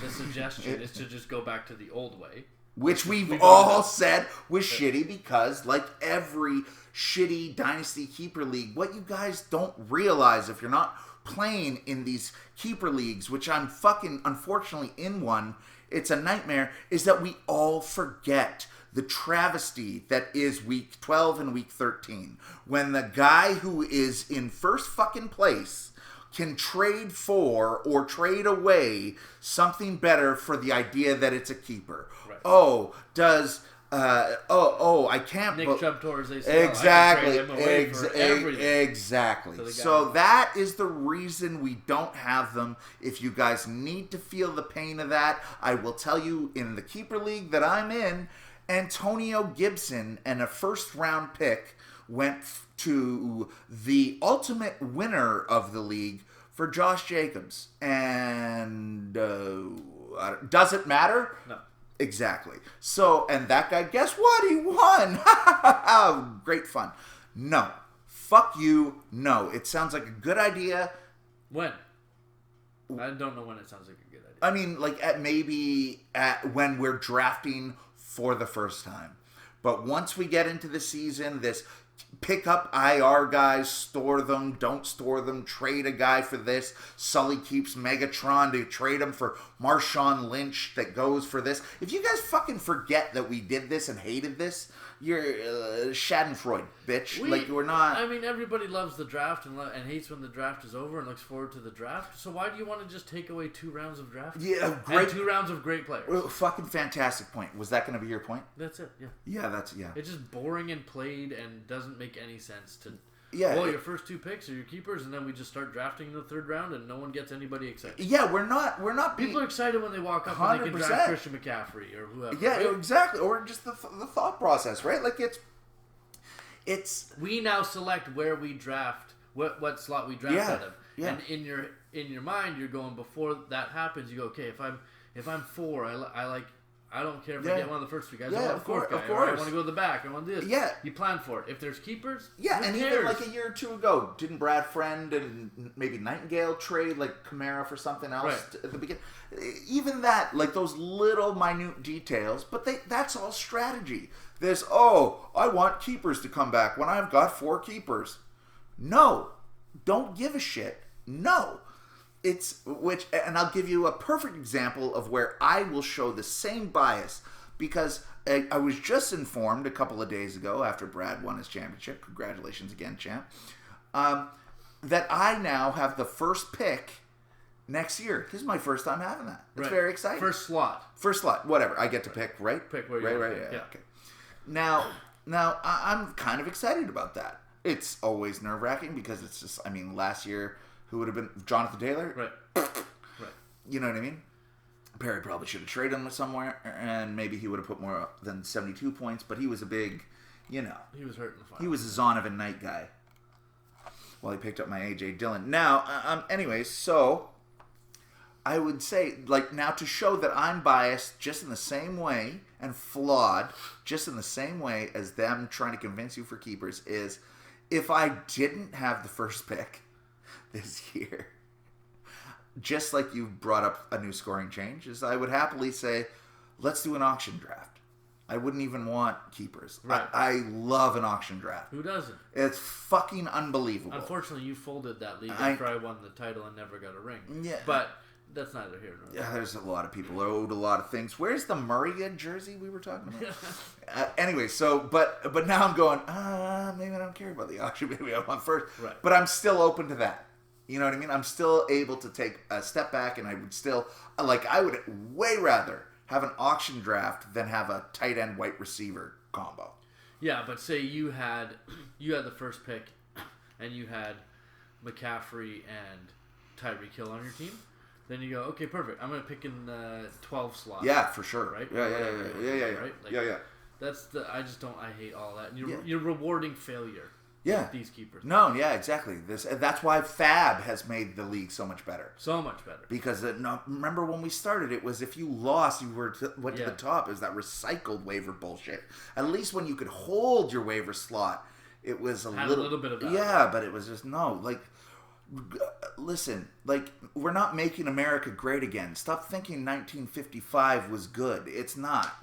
the suggestion is to just go back to the old way. Which we've all said was shitty because, like every shitty Dynasty Keeper League, what you guys don't realize if you're not playing in these Keeper Leagues, which I'm fucking unfortunately in one, it's a nightmare, is that we all forget the travesty that is week 12 and week 13. When the guy who is in first fucking place can trade for or trade away something better for the idea that it's a keeper. Right. Oh, does I can't. Nick Chubb tore his ACL. Exactly. Exactly. So that is the reason we don't have them. If you guys need to feel the pain of that, I will tell you in the Keeper League that I'm in, Antonio Gibson and a first round pick went to the ultimate winner of the league for Josh Jacobs. And does it matter? No. Exactly. So, and that guy, guess what? He won. Great fun. No. Fuck you. No. It sounds like a good idea. When? I don't know when it sounds like a good idea. I mean, like maybe when we're drafting for the first time. But once we get into the season, this pick up IR guys, store them, don't store them, trade a guy for this. Sully keeps Megatron to trade him for Marshawn Lynch that goes for this. If you guys fucking forget that we did this and hated this, you're Schadenfreude, bitch. We're not. I mean, everybody loves the draft and hates when the draft is over and looks forward to the draft. So why do you want to just take away 2 rounds of draft? Yeah, great. And 2 rounds of great players. Well, fucking fantastic point. Was that going to be your point? That's it. Yeah. Yeah, It's just boring and played and doesn't make any sense to. Yeah. Well, your first 2 picks are your keepers, and then we just start drafting in the 3rd round, and no one gets anybody excited. Yeah, we're not. People are excited when they walk up 100%. and they can draft Christian McCaffrey or whoever. Yeah, right? exactly. Or just the thought process, right? Like it's. We now select where we draft, what slot we draft out of. Yeah. And in your mind, you're going before that happens. You go, okay, if I'm 4, I don't care if I get one of the first 3 guys. I want the 4th guy. Or I want to go to the back. I want this. Yeah. You plan for it. If there's keepers, yeah, who and cares? even like a year or 2 ago, didn't Brad Friend and maybe Nightingale trade like Kamara for something else at the beginning? Even that, like those little minute details, but that's all strategy. There's I want keepers to come back when I've got 4 keepers. No, don't give a shit. No. And I'll give you a perfect example of where I will show the same bias because I was just informed a couple of days ago after Brad won his championship. Congratulations again, champ. That I now have the first pick next year. This is my first time having that. It's very exciting. First slot. Whatever. I get to pick, right? Pick where you right. want Right. to pick, Yeah. yeah. Okay. Now I'm kind of excited about that. It's always nerve-wracking because it's just. I mean, last year. Who would have been Jonathan Taylor? Right. You know what I mean? Perry probably should have traded him somewhere, and maybe he would have put more than 72 points, but he was a big, He was hurting the fire. He was a Zonovan night guy. Well, he picked up my A.J. Dillon. Now, anyways, so I would say, like, now to show that I'm biased just in the same way and flawed just in the same way as them trying to convince you for keepers is if I didn't have the first pick this year, just like you brought up a new scoring change, is I would happily say, let's do an auction draft. I wouldn't even want keepers. Right. I love an auction draft. Who doesn't? It's fucking unbelievable. Unfortunately, you folded that league after I won the title and never got a ring. Yeah. But that's neither here nor there. Yeah, there's a lot of people owed a lot of things. Where's the Murray jersey we were talking about? Anyway, so but now I'm going. Maybe I don't care about the auction. Maybe I want first. Right. But I'm still open to that. You know what I mean? I'm still able to take a step back, and I would still I would way rather have an auction draft than have a tight end white receiver combo. Yeah, but say you had the first pick, and you had McCaffrey and Tyreek Hill on your team. Then you go, okay, perfect. I'm going to pick in the 12 slot. Yeah, for sure. Right? Yeah. Right? Yeah. That's I hate all that. And you're rewarding failure. Yeah. With these keepers. No, yeah, exactly. That's why Fab has made the league so much better. So much better. Because remember when we started, it was if you lost, you went to the top. It was that recycled waiver bullshit. At least when you could hold your waiver slot, it was a little bit of that. Yeah, but it was just listen, we're not making America great again. Stop thinking 1955 was good. It's not.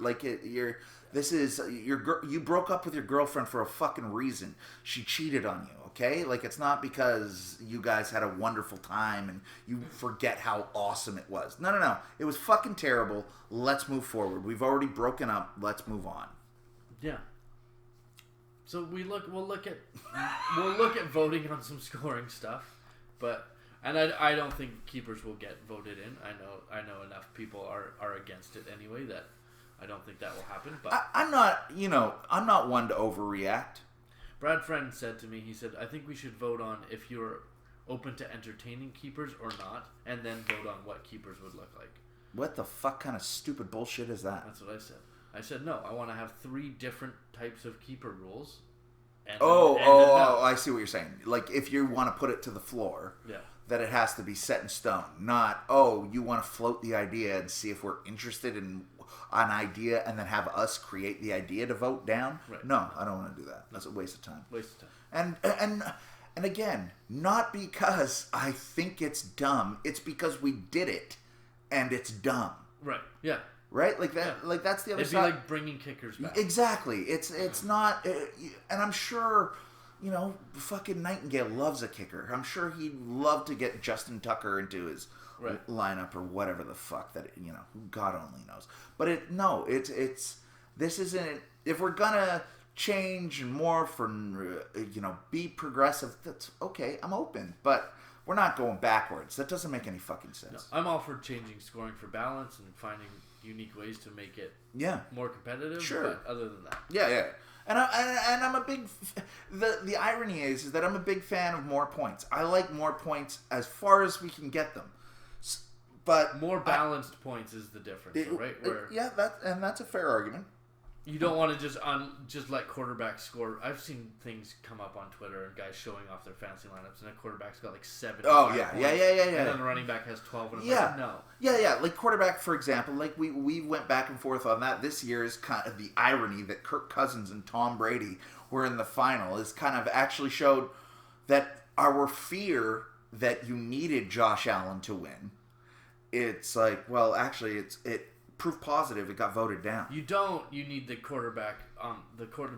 You broke up with your girlfriend for a fucking reason. She cheated on you, okay? It's not because you guys had a wonderful time and you forget how awesome it was. No. It was fucking terrible. Let's move forward. We've already broken up. Let's move on. Yeah. So we'll look at voting on some scoring stuff, and I don't think keepers will get voted in. I know enough people are against it anyway that I don't think that will happen. But I'm not one to overreact. Brad Friend said to me, he said, I think we should vote on if you're open to entertaining keepers or not, and then vote on what keepers would look like. What the fuck kind of stupid bullshit is that? That's what I said. I said, no, I want to have 3 different types of keeper rules. I see what you're saying. If you want to put it to the floor, yeah, that it has to be set in stone. Not, you want to float the idea and see if we're interested in an idea and then have us create the idea to vote down. Right. No, I don't want to do that. That's a waste of time. Waste of time. And again, not because I think it's dumb. It's because we did it, and it's dumb. Right. Yeah. Right? That's the other It'd side. It'd be like bringing kickers back. Exactly. It's not... and I'm sure, fucking Nightingale loves a kicker. I'm sure he'd love to get Justin Tucker into his lineup or whatever the fuck that, God only knows. But this isn't... If we're gonna change and morph or, be progressive, that's okay. I'm open. But... we're not going backwards. That doesn't make any fucking sense. No, I'm all for changing scoring for balance and finding unique ways to make it more competitive. Sure. But other than that. Yeah. And I'm a big... The irony is that I'm a big fan of more points. I like more points as far as we can get them. But... more balanced points is the difference, right? That's a fair argument. You don't want to just let quarterbacks score. I've seen things come up on Twitter and guys showing off their fantasy lineups, and a quarterback's got 7. Oh yeah. And then the running back has 12. And no. Yeah. Quarterback, for example, we went back and forth on that. This year is kind of the irony that Kirk Cousins and Tom Brady were in the final is kind of actually showed that our fear that you needed Josh Allen to win. It's actually it. Proof positive, it got voted down. You need the quarterback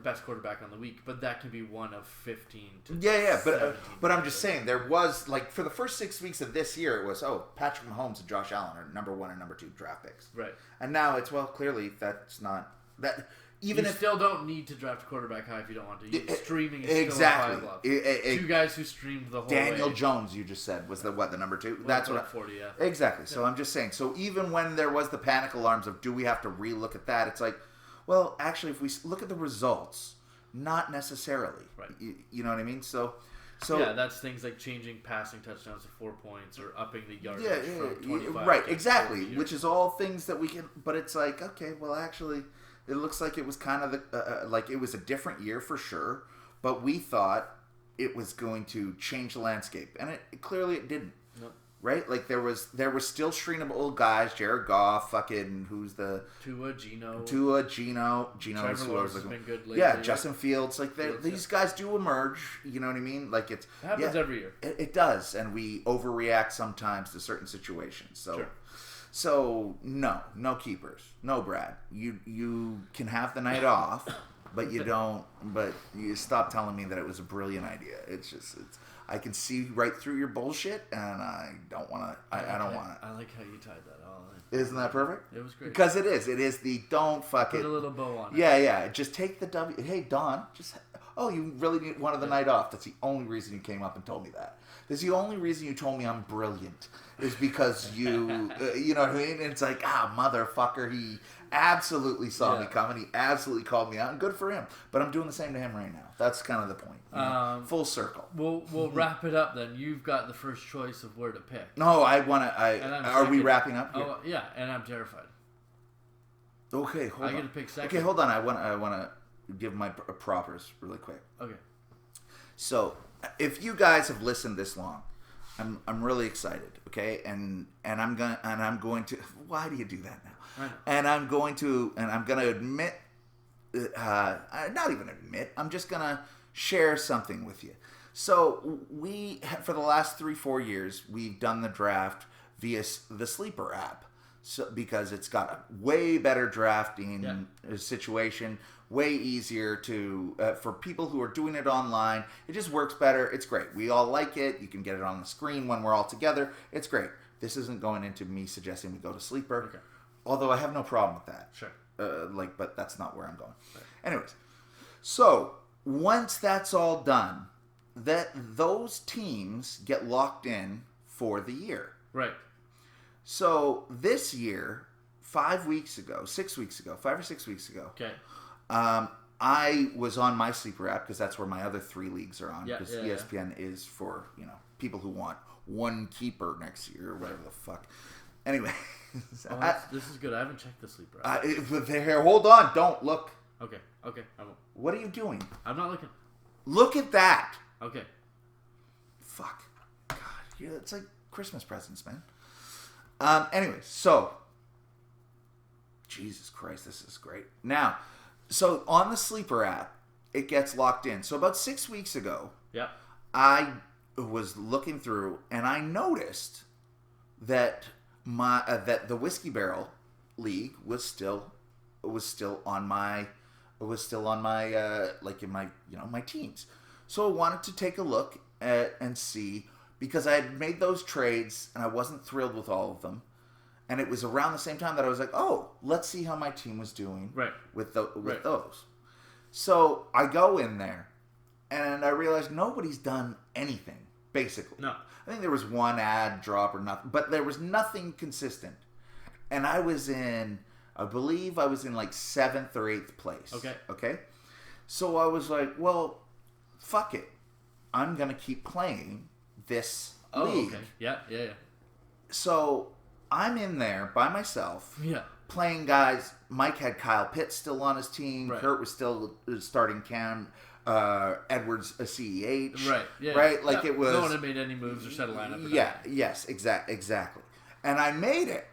best quarterback on the week, but that can be one of 15 to but I'm just saying there was for the first 6 weeks of this year it was Patrick Mahomes and Josh Allen are number 1 and number 2 draft picks. Right. And now it's clearly that's not that. Even if still don't need to draft a quarterback high if you don't want to. Streaming is still a high love. 2 guys who streamed the whole Daniel way. Jones, you just said, was the number 2? That's what 40, yeah. Exactly. So I'm just saying. So even when there was the panic alarms of do we have to relook at that? It's actually, if we look at the results, not necessarily. Right. You know what I mean? So yeah, that's things like changing passing touchdowns to 4 points or upping the yardage from 25. Right. Exactly. Which is all things that we can. But it's okay. Well, actually. It looks like it was kind of it was a different year for sure, but we thought it was going to change the landscape, and clearly it didn't. Nope. right? Like there was still streamable guys, Jared Goff, fucking who's the Tua, Gino. Trevor Lawrence has been good lately. Yeah, Justin Fields. Like these guys do emerge. You know what I mean? Like it happens every year. It does, and we overreact sometimes to certain situations. So. Sure. So no keepers, no Brad. You can have the night off, but you don't. But you stop telling me that it was a brilliant idea. It's I can see right through your bullshit, and I don't want to. I don't want it. I like how you tied that all in. Isn't that perfect? It was great. Because it is. It is the don't fuck it. Put a little bow on it. Yeah. Just take the W. Hey Don, you really wanted the night off. That's the only reason you came up and told me that. That's the only reason you told me I'm brilliant. Is because you, you know what I mean? And it's like, motherfucker, he absolutely saw me coming. He absolutely called me out, and good for him. But I'm doing the same to him right now. That's kind of the point. Full circle. We'll wrap it up then. You've got the first choice of where to pick. No, I want to. Are we wrapping up here? Oh yeah, and I'm terrified. Okay, hold on. I get to pick second. Okay, hold on. I want to give my propers really quick. Okay. So, if you guys have listened this long, I'm really excited, okay? And I'm going to why do you do that now? Right. And I'm going to admit not even admit, I'm just going to share something with you. So, we for the last 3-4 years, we've done the draft via the Sleeper app. So, because it's got a way better drafting situation, way easier to for people who are doing it online. It just works better. It's great. We all like it. You can get it on the screen when we're all together. It's great. This isn't going into me suggesting we go to Sleeper, okay. Although I have no problem with that. Sure. But that's not where I'm going. Right. Anyways, so once that's all done, those teams get locked in for the year. Right. So this year, 5 or 6 weeks ago, Okay. I was on my Sleeper app because that's where my other 3 leagues are on. Because ESPN is for people who want one keeper next year or whatever the fuck. Anyway, this is good. I haven't checked the Sleeper app. Here, hold on, don't look. Okay, I won't. What are you doing? I'm not looking. Look at that. Okay. Fuck. God, it's like Christmas presents, man. Anyway, so Jesus Christ, this is great. Now, so on the Sleeper app, it gets locked in. So about 6 weeks ago, I was looking through and I noticed that that the Whiskey Barrel League was still on my like in my my teams. So I wanted to take a look at and see. Because I had made those trades and I wasn't thrilled with all of them, and it was around the same time that I was like, "Oh, let's see how my team was doing with those." So I go in there, and I realized nobody's done anything. Basically, no. I think there was one ad drop or nothing, but there was nothing consistent. And I believe I was in like 7th or 8th place. Okay. So I was like, "Well, fuck it, I'm gonna keep playing this league." Okay. Yeah. So I'm in there by myself. Yeah. Playing guys. Mike had Kyle Pitts still on his team. Right. Kurt was still starting Cam Edwards a CEH. Right. Yeah. Right. Like it was. No one had made any moves or set a lineup. Yeah. Yes. Exactly. And I made it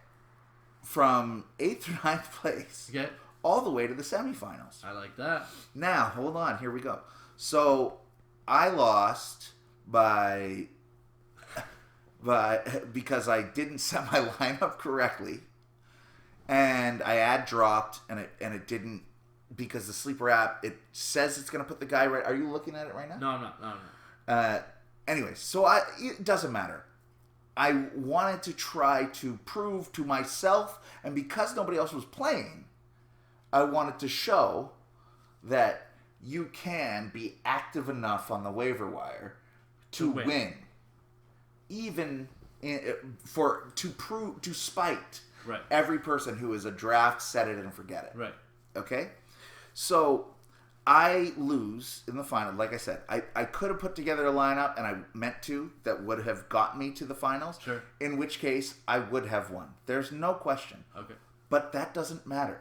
from 8th or 9th place. Okay. All the way to the semifinals. I like that. Now hold on. Here we go. So I lost because I didn't set my lineup correctly, and I ad dropped, and it didn't, because the Sleeper app, it says it's gonna put the guy right. Are you looking at it right now? No, I'm not. Anyways, so it doesn't matter. I wanted to try to prove to myself, and because nobody else was playing, I wanted to show that you can be active enough on the waiver wire to win. Even to spite every person who is a draft, set it and forget it. Right. Okay? So I lose in the final. Like I said, I could have put together a lineup, and I meant to, that would have got me to the finals. Sure. In which case, I would have won. There's no question. Okay. But that doesn't matter.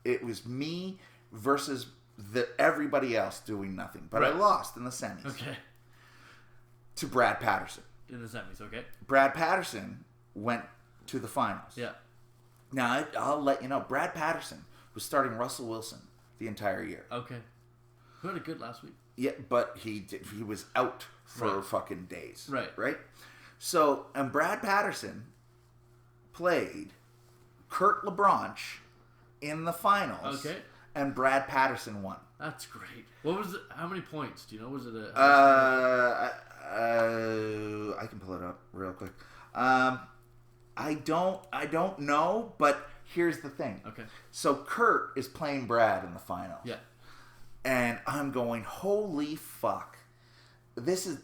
It was me versus everybody else doing nothing. But I lost in the semis. Okay. To Brad Patterson. in the semis. Okay. Brad Patterson went to the finals. Yeah. Now, I'll let you know, Brad Patterson was starting Russell Wilson the entire year. Okay. Who had a good last week? Yeah, but he was out for Right. fucking days. Right. So, and Brad Patterson played Kurt LeBranch in the finals. Okay. And Brad Patterson won. That's great. What was it? How many points? Do you know? Was it a... I can pull it up real quick. I don't know, but here's the thing. Okay. So Kurt is playing Brad in the finals. Yeah. And I'm going, holy fuck. This is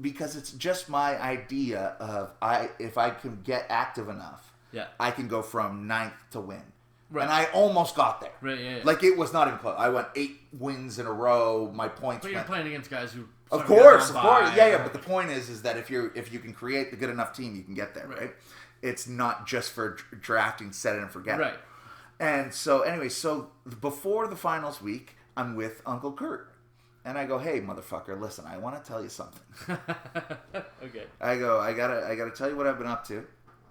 because it's just my idea of if I can get active enough, Yeah. I can go from 9th to win. Right. And I almost got there. Right, yeah. Like, it was not even close. I went 8 wins in a row. My points But you're went... playing against guys who... Of sort course. got by. Yeah. But the point is that if you can create the good enough team, you can get there, right? It's not just for drafting, set it and forget it. Right. And so, anyway, before the finals week, I'm with Uncle Kurt. And I go, hey, motherfucker, listen, I want to tell you something. Okay. I go, I gotta tell you what I've been up to.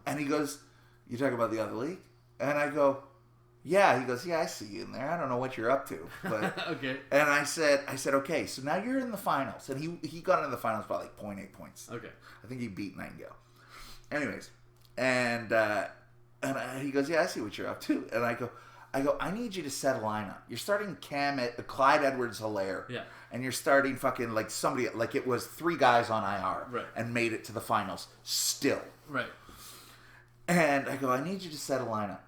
And he goes, you talking about the other league? And I go, yeah. He goes, yeah, I see you in there. I don't know what you're up to. But Okay. And I said, okay, so now you're in the finals. And he got into the finals by like 0.8 points. Okay. I think he beat Nightingale. Anyways, and he goes, yeah, I see what you're up to. And I go, I need you to set a lineup. You're starting Clyde Edwards-Helaire. Yeah. And you're starting fucking like somebody, like it was 3 guys on IR. Right. And made it to the finals still. Right. And I go, I need you to set a lineup.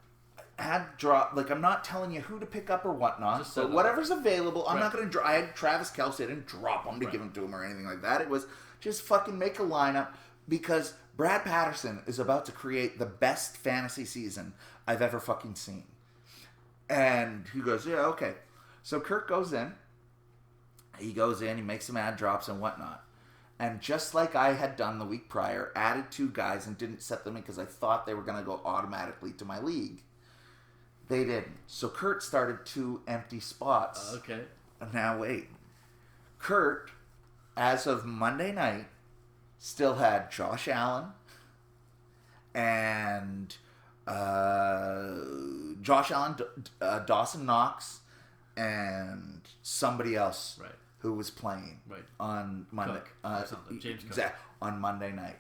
I'm not telling you who to pick up or whatnot. Just set But it whatever's available, I'm Right. not going to I had Travis Kelce. I didn't drop him to Right. give him to him or anything like that. It was just fucking make a lineup because Brad Patterson is about to create the best fantasy season I've ever fucking seen. And he goes, yeah, okay. So Kirk goes in. He goes in, he makes some ad drops and whatnot. And just like I had done the week prior, added 2 guys and didn't set them in because I thought they were going to go automatically to my league. They didn't. So Kurt started 2 empty spots. Okay. Now wait. Kurt, as of Monday night, still had Josh Allen and Dawson Knox, and somebody else Right. who was playing Right. on Monday. Cook or something. James Cook. On Monday night,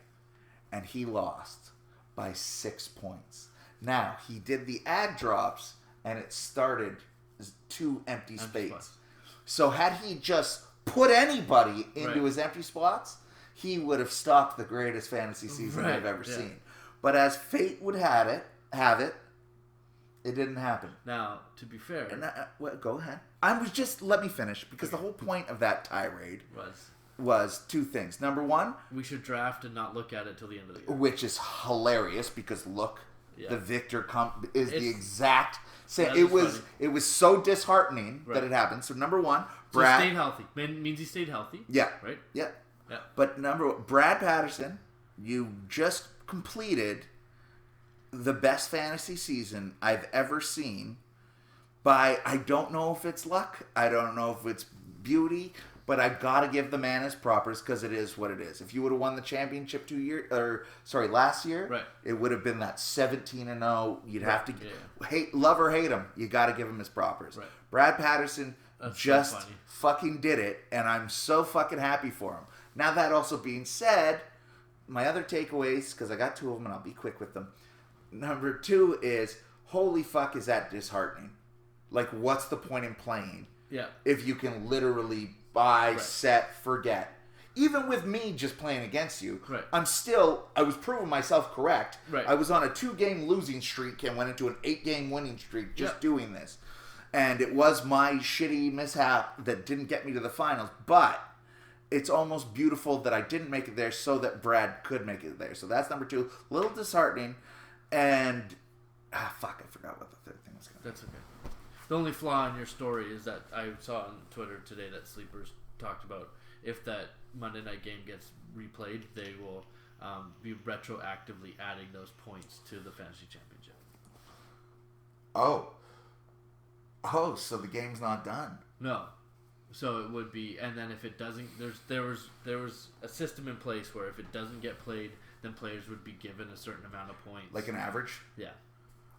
and he lost by 6 points. Now he did the ad drops, and it started 2 empty spaces. spots. So had he just put anybody into Right. his empty spots, he would have stopped the greatest fantasy season Right, I've ever yeah. seen. But as fate would have it didn't happen. Now, to be fair, And go ahead. Let me finish, because the whole point of that tirade was 2 things. Number 1, we should draft and not look at it till the end of the year. which is hilarious because look, Yeah. the victor is the It's- exact same. that It is was funny. it was so disheartening Right. that it happened. So number 1, So Brad. he stayed healthy. Means he stayed healthy. Yeah. Right? Yeah. Yeah. But Brad Patterson, you just completed the best fantasy season I've ever seen. I don't know if it's luck. I don't know if it's beauty. But I gotta give the man his propers because it is what it is. If you would have won the championship last year, Right. it would have been that 17-0. You'd have to yeah. love or hate him. You got to give him his propers. Right. Brad Patterson That's so just funny. fucking did it, and I'm so fucking happy for him. Now that also being said, my other takeaways, because I got 2 of them, and I'll be quick with them. Number 2 is, holy fuck, is that disheartening? Like, what's the point in playing Yeah. if you can literally buy, Right. set, forget? Even with me just playing against you, Right. I was proving myself correct. Right. I was on a 2-game losing streak and went into an 8-game winning streak just Yeah. doing this. And it was my shitty mishap that didn't get me to the finals. But it's almost beautiful that I didn't make it there so that Brad could make it there. So that's number 2. A little disheartening. And, I forgot what the third thing was going to be. That's okay. The only flaw in your story is that I saw on Twitter today that Sleepers talked about if that Monday night game gets replayed, they will be retroactively adding those points to the fantasy championship. Oh, so the game's not done. No. So it would be, and then if it doesn't, there was a system in place where if it doesn't get played, then players would be given a certain amount of points. Like an average? Yeah.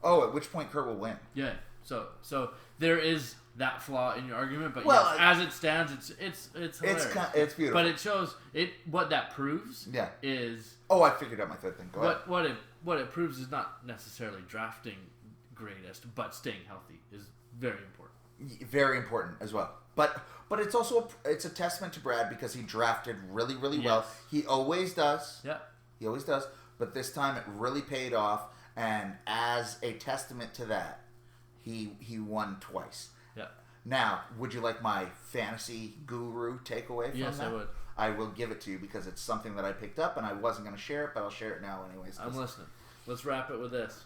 Oh, at which point Kurt will win. Yeah. So there is that flaw in your argument, but Well, yes, as it stands, it's hilarious. It's beautiful. But it shows what that proves. Yeah. Is Oh, I figured out my third thing. Go ahead. What it proves is not necessarily drafting greatest, but staying healthy is very important. Very important as well. But it's also it's a testament to Brad because he drafted really, really well. He always does. Yeah. He always does. But this time it really paid off, and as a testament to that, he won twice. Yeah. Now, would you like my fantasy guru takeaway from that? Yes, I would. I will give it to you because it's something that I picked up and I wasn't going to share it, but I'll share it now anyways. I'm listening. Let's wrap it with this.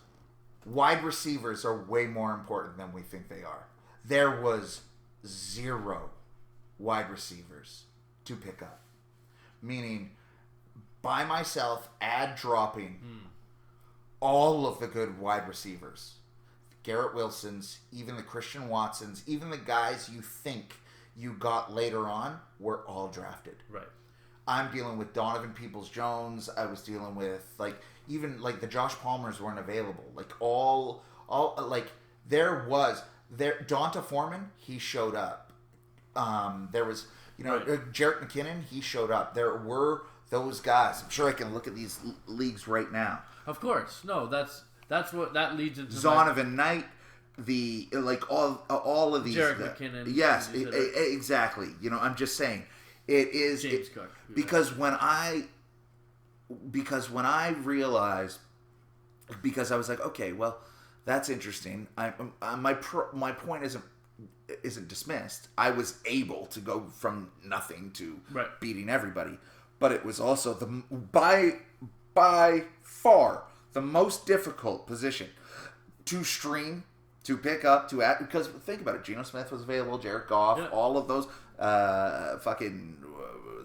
Wide receivers are way more important than we think they are. There was 0 wide receivers to pick up. Meaning, by myself, dropping all of the good wide receivers. Garrett Wilsons, even the Christian Watsons, even the guys you think you got later on were all drafted. Right. I'm dealing with Donovan Peoples-Jones. I was dealing with even the Josh Palmers weren't available. Donta Foreman, he showed up. There was Jarrett McKinnon, he showed up. There were those guys. I'm sure I can look at these leagues right now. Of course, no. That's what that leads into. Zonovan Knight, all of these. Jarrett McKinnon. Yes, exactly. I'm just saying. It is James Cook. because when I realized, because I was like, okay, well, that's interesting. My point isn't dismissed. I was able to go from nothing to beating everybody, but it was also by far the most difficult position to stream, to pick up, to add. Because think about it, Geno Smith was available, Jared Goff, all of those.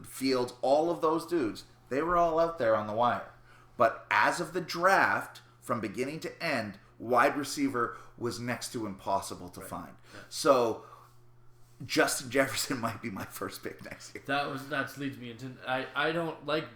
Fields, all of those dudes, they were all out there on the wire. But as of the draft, from beginning to end, wide receiver was next to impossible to find. Yeah. So Justin Jefferson might be my first pick next year. That leads me into I don't like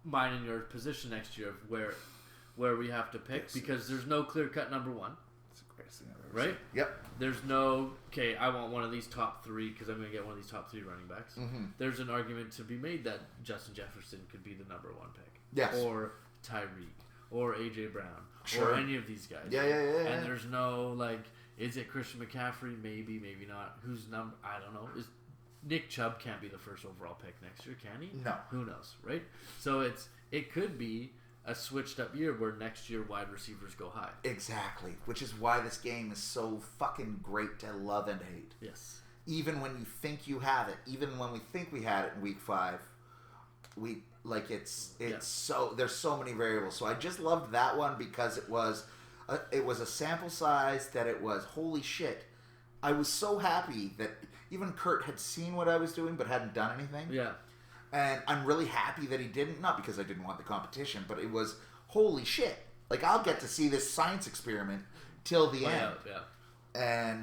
mine in your position next year of where we have to pick because there's no clear cut number one. It's the greatest thing I've ever seen. Yep. There's no I want one of these top 3 because I'm going to get one of these top 3 running backs. Mm-hmm. There's an argument to be made that Justin Jefferson could be the number 1 pick. Yes. Or Tyreek or AJ Brown or any of these guys. Yeah. And there's no is it Christian McCaffrey? Maybe not. Who's number? I don't know. Is Nick Chubb can't be the first overall pick next year, can he? No. Who knows, right? So it could be a switched up year where next year wide receivers go high. Exactly, which is why this game is so fucking great to love and hate. Yes. Even when you think you have it, even when we think we had it in week 5, so there's so many variables. So I just loved that one because it was a sample size that it was holy shit. I was so happy that even Kurt had seen what I was doing but hadn't done anything. Yeah. And I'm really happy that he didn't, not because I didn't want the competition, but it was holy shit. I'll get to see this science experiment till the end. Yeah.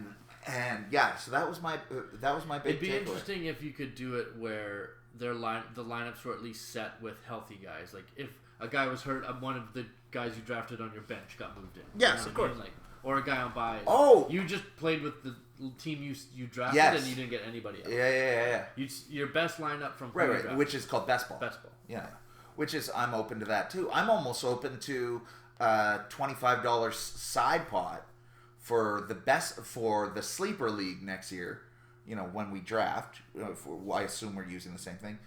And yeah, so that was my big It'd be takeaway. interesting if you could do it where the lineups were at least set with healthy guys. Like if a guy was hurt, one of the guys you drafted on your bench got moved in. Yes, of course. Or a guy on bye. Oh! You just played with the team you drafted and you didn't get anybody else. Yeah. Your best lineup from right, which is called best ball. Best ball. Yeah. Which is, I'm open to that too. I'm almost open to $25 side pot for the sleeper league next year. When we draft, I assume we're using the same thing.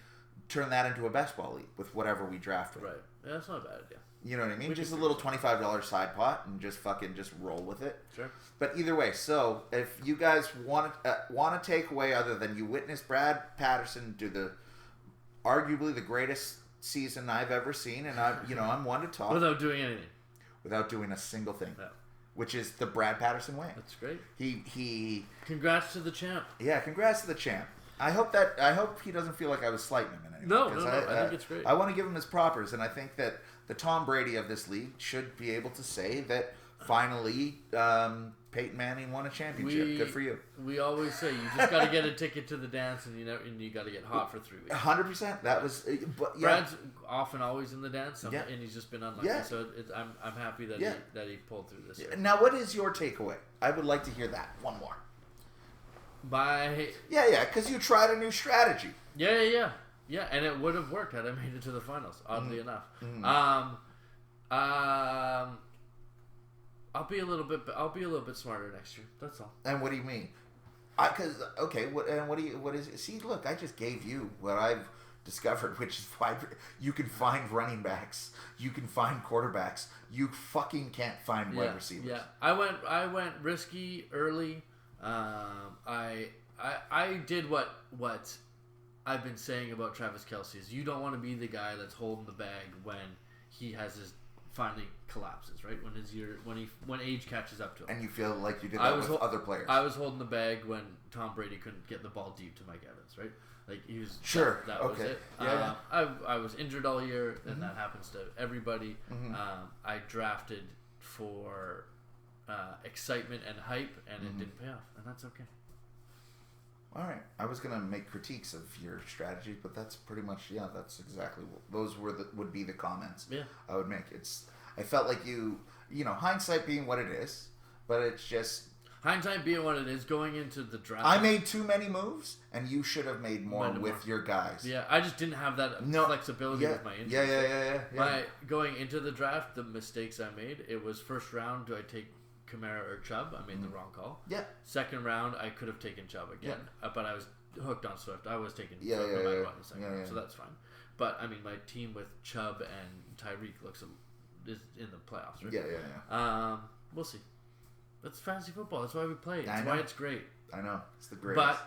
Turn that into a best ball league with whatever we drafted. Right. Yeah, that's not a bad idea. You know what I mean? Just a little $25 side pot and just roll with it. Sure. But either way, so if you guys want to take away other than you witnessed Brad Patterson do arguably the greatest season I've ever seen, and I'm one to talk without doing anything, without doing a single thing, yeah. Which is the Brad Patterson way. That's great. He. Congrats to the champ. Yeah, congrats to the champ. I hope he doesn't feel like I was slighting him in any way. No, I think it's great. I want to give him his propers, and I think that the Tom Brady of this league should be able to say that finally Peyton Manning won a championship. Good for you. We always say you just got to get a ticket to the dance, and you got to get hot for 3 weeks. 100%. That was, but yeah. Brad's often always in the dance, and he's just been unlucky. Yeah. So I'm happy that he pulled through this year. Now, what is your takeaway? I would like to hear that. One more. Yeah, because you tried a new strategy. Yeah, and it would have worked had I made it to the finals. Oddly enough, I'll be a little bit smarter next year. That's all. And what do you mean? What is it? See, look, I just gave you what I've discovered, which is why you can find running backs, you can find quarterbacks, you fucking can't find wide receivers. Yeah, I went risky early. I did what I've been saying about Travis Kelce is you don't want to be the guy that's holding the bag when he has his finally collapses, right? When age catches up to him. And you feel like you did that with other players. I was holding the bag when Tom Brady couldn't get the ball deep to Mike Evans, right? Like he was that was it. Yeah. I was injured all year, and that happens to everybody. I drafted for excitement and hype, and it didn't pay off, and that's okay. All right, I was gonna make critiques of your strategy, but that's pretty much that's exactly those would be the comments. Yeah, I would make. I felt like you hindsight being what it is, but it's just hindsight being what it is. Going into the draft, I made too many moves, and you should have made more with your guys. Yeah, I just didn't have that flexibility with my injuries. Yeah. Going into the draft, the mistakes I made, it was first round. Do I take Kamara or Chubb? I made the wrong call. Yeah. Second round, I could have taken Chubb again, but I was hooked on Swift. I was taking Swift no matter what in the second round, so that's fine. But I mean, my team with Chubb and Tyreek is in the playoffs, right? Yeah. We'll see. That's fantasy football. That's why we play. That's why it's great. I know it's the greatest. But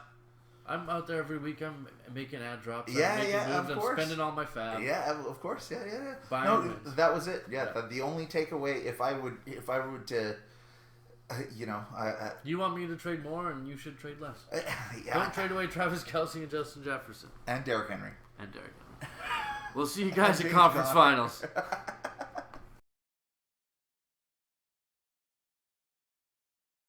I'm out there every week. I'm making ad drops. Yeah, I'm making moves. of course. I'm spending all my fab. Yeah, of course. Yeah. No, that was it. Yeah, the only takeaway, if I would to. You want me to trade more, and you should trade less. Don't trade away Travis Kelce and Justin Jefferson. And Derrick Henry. We'll see you guys at conference finals.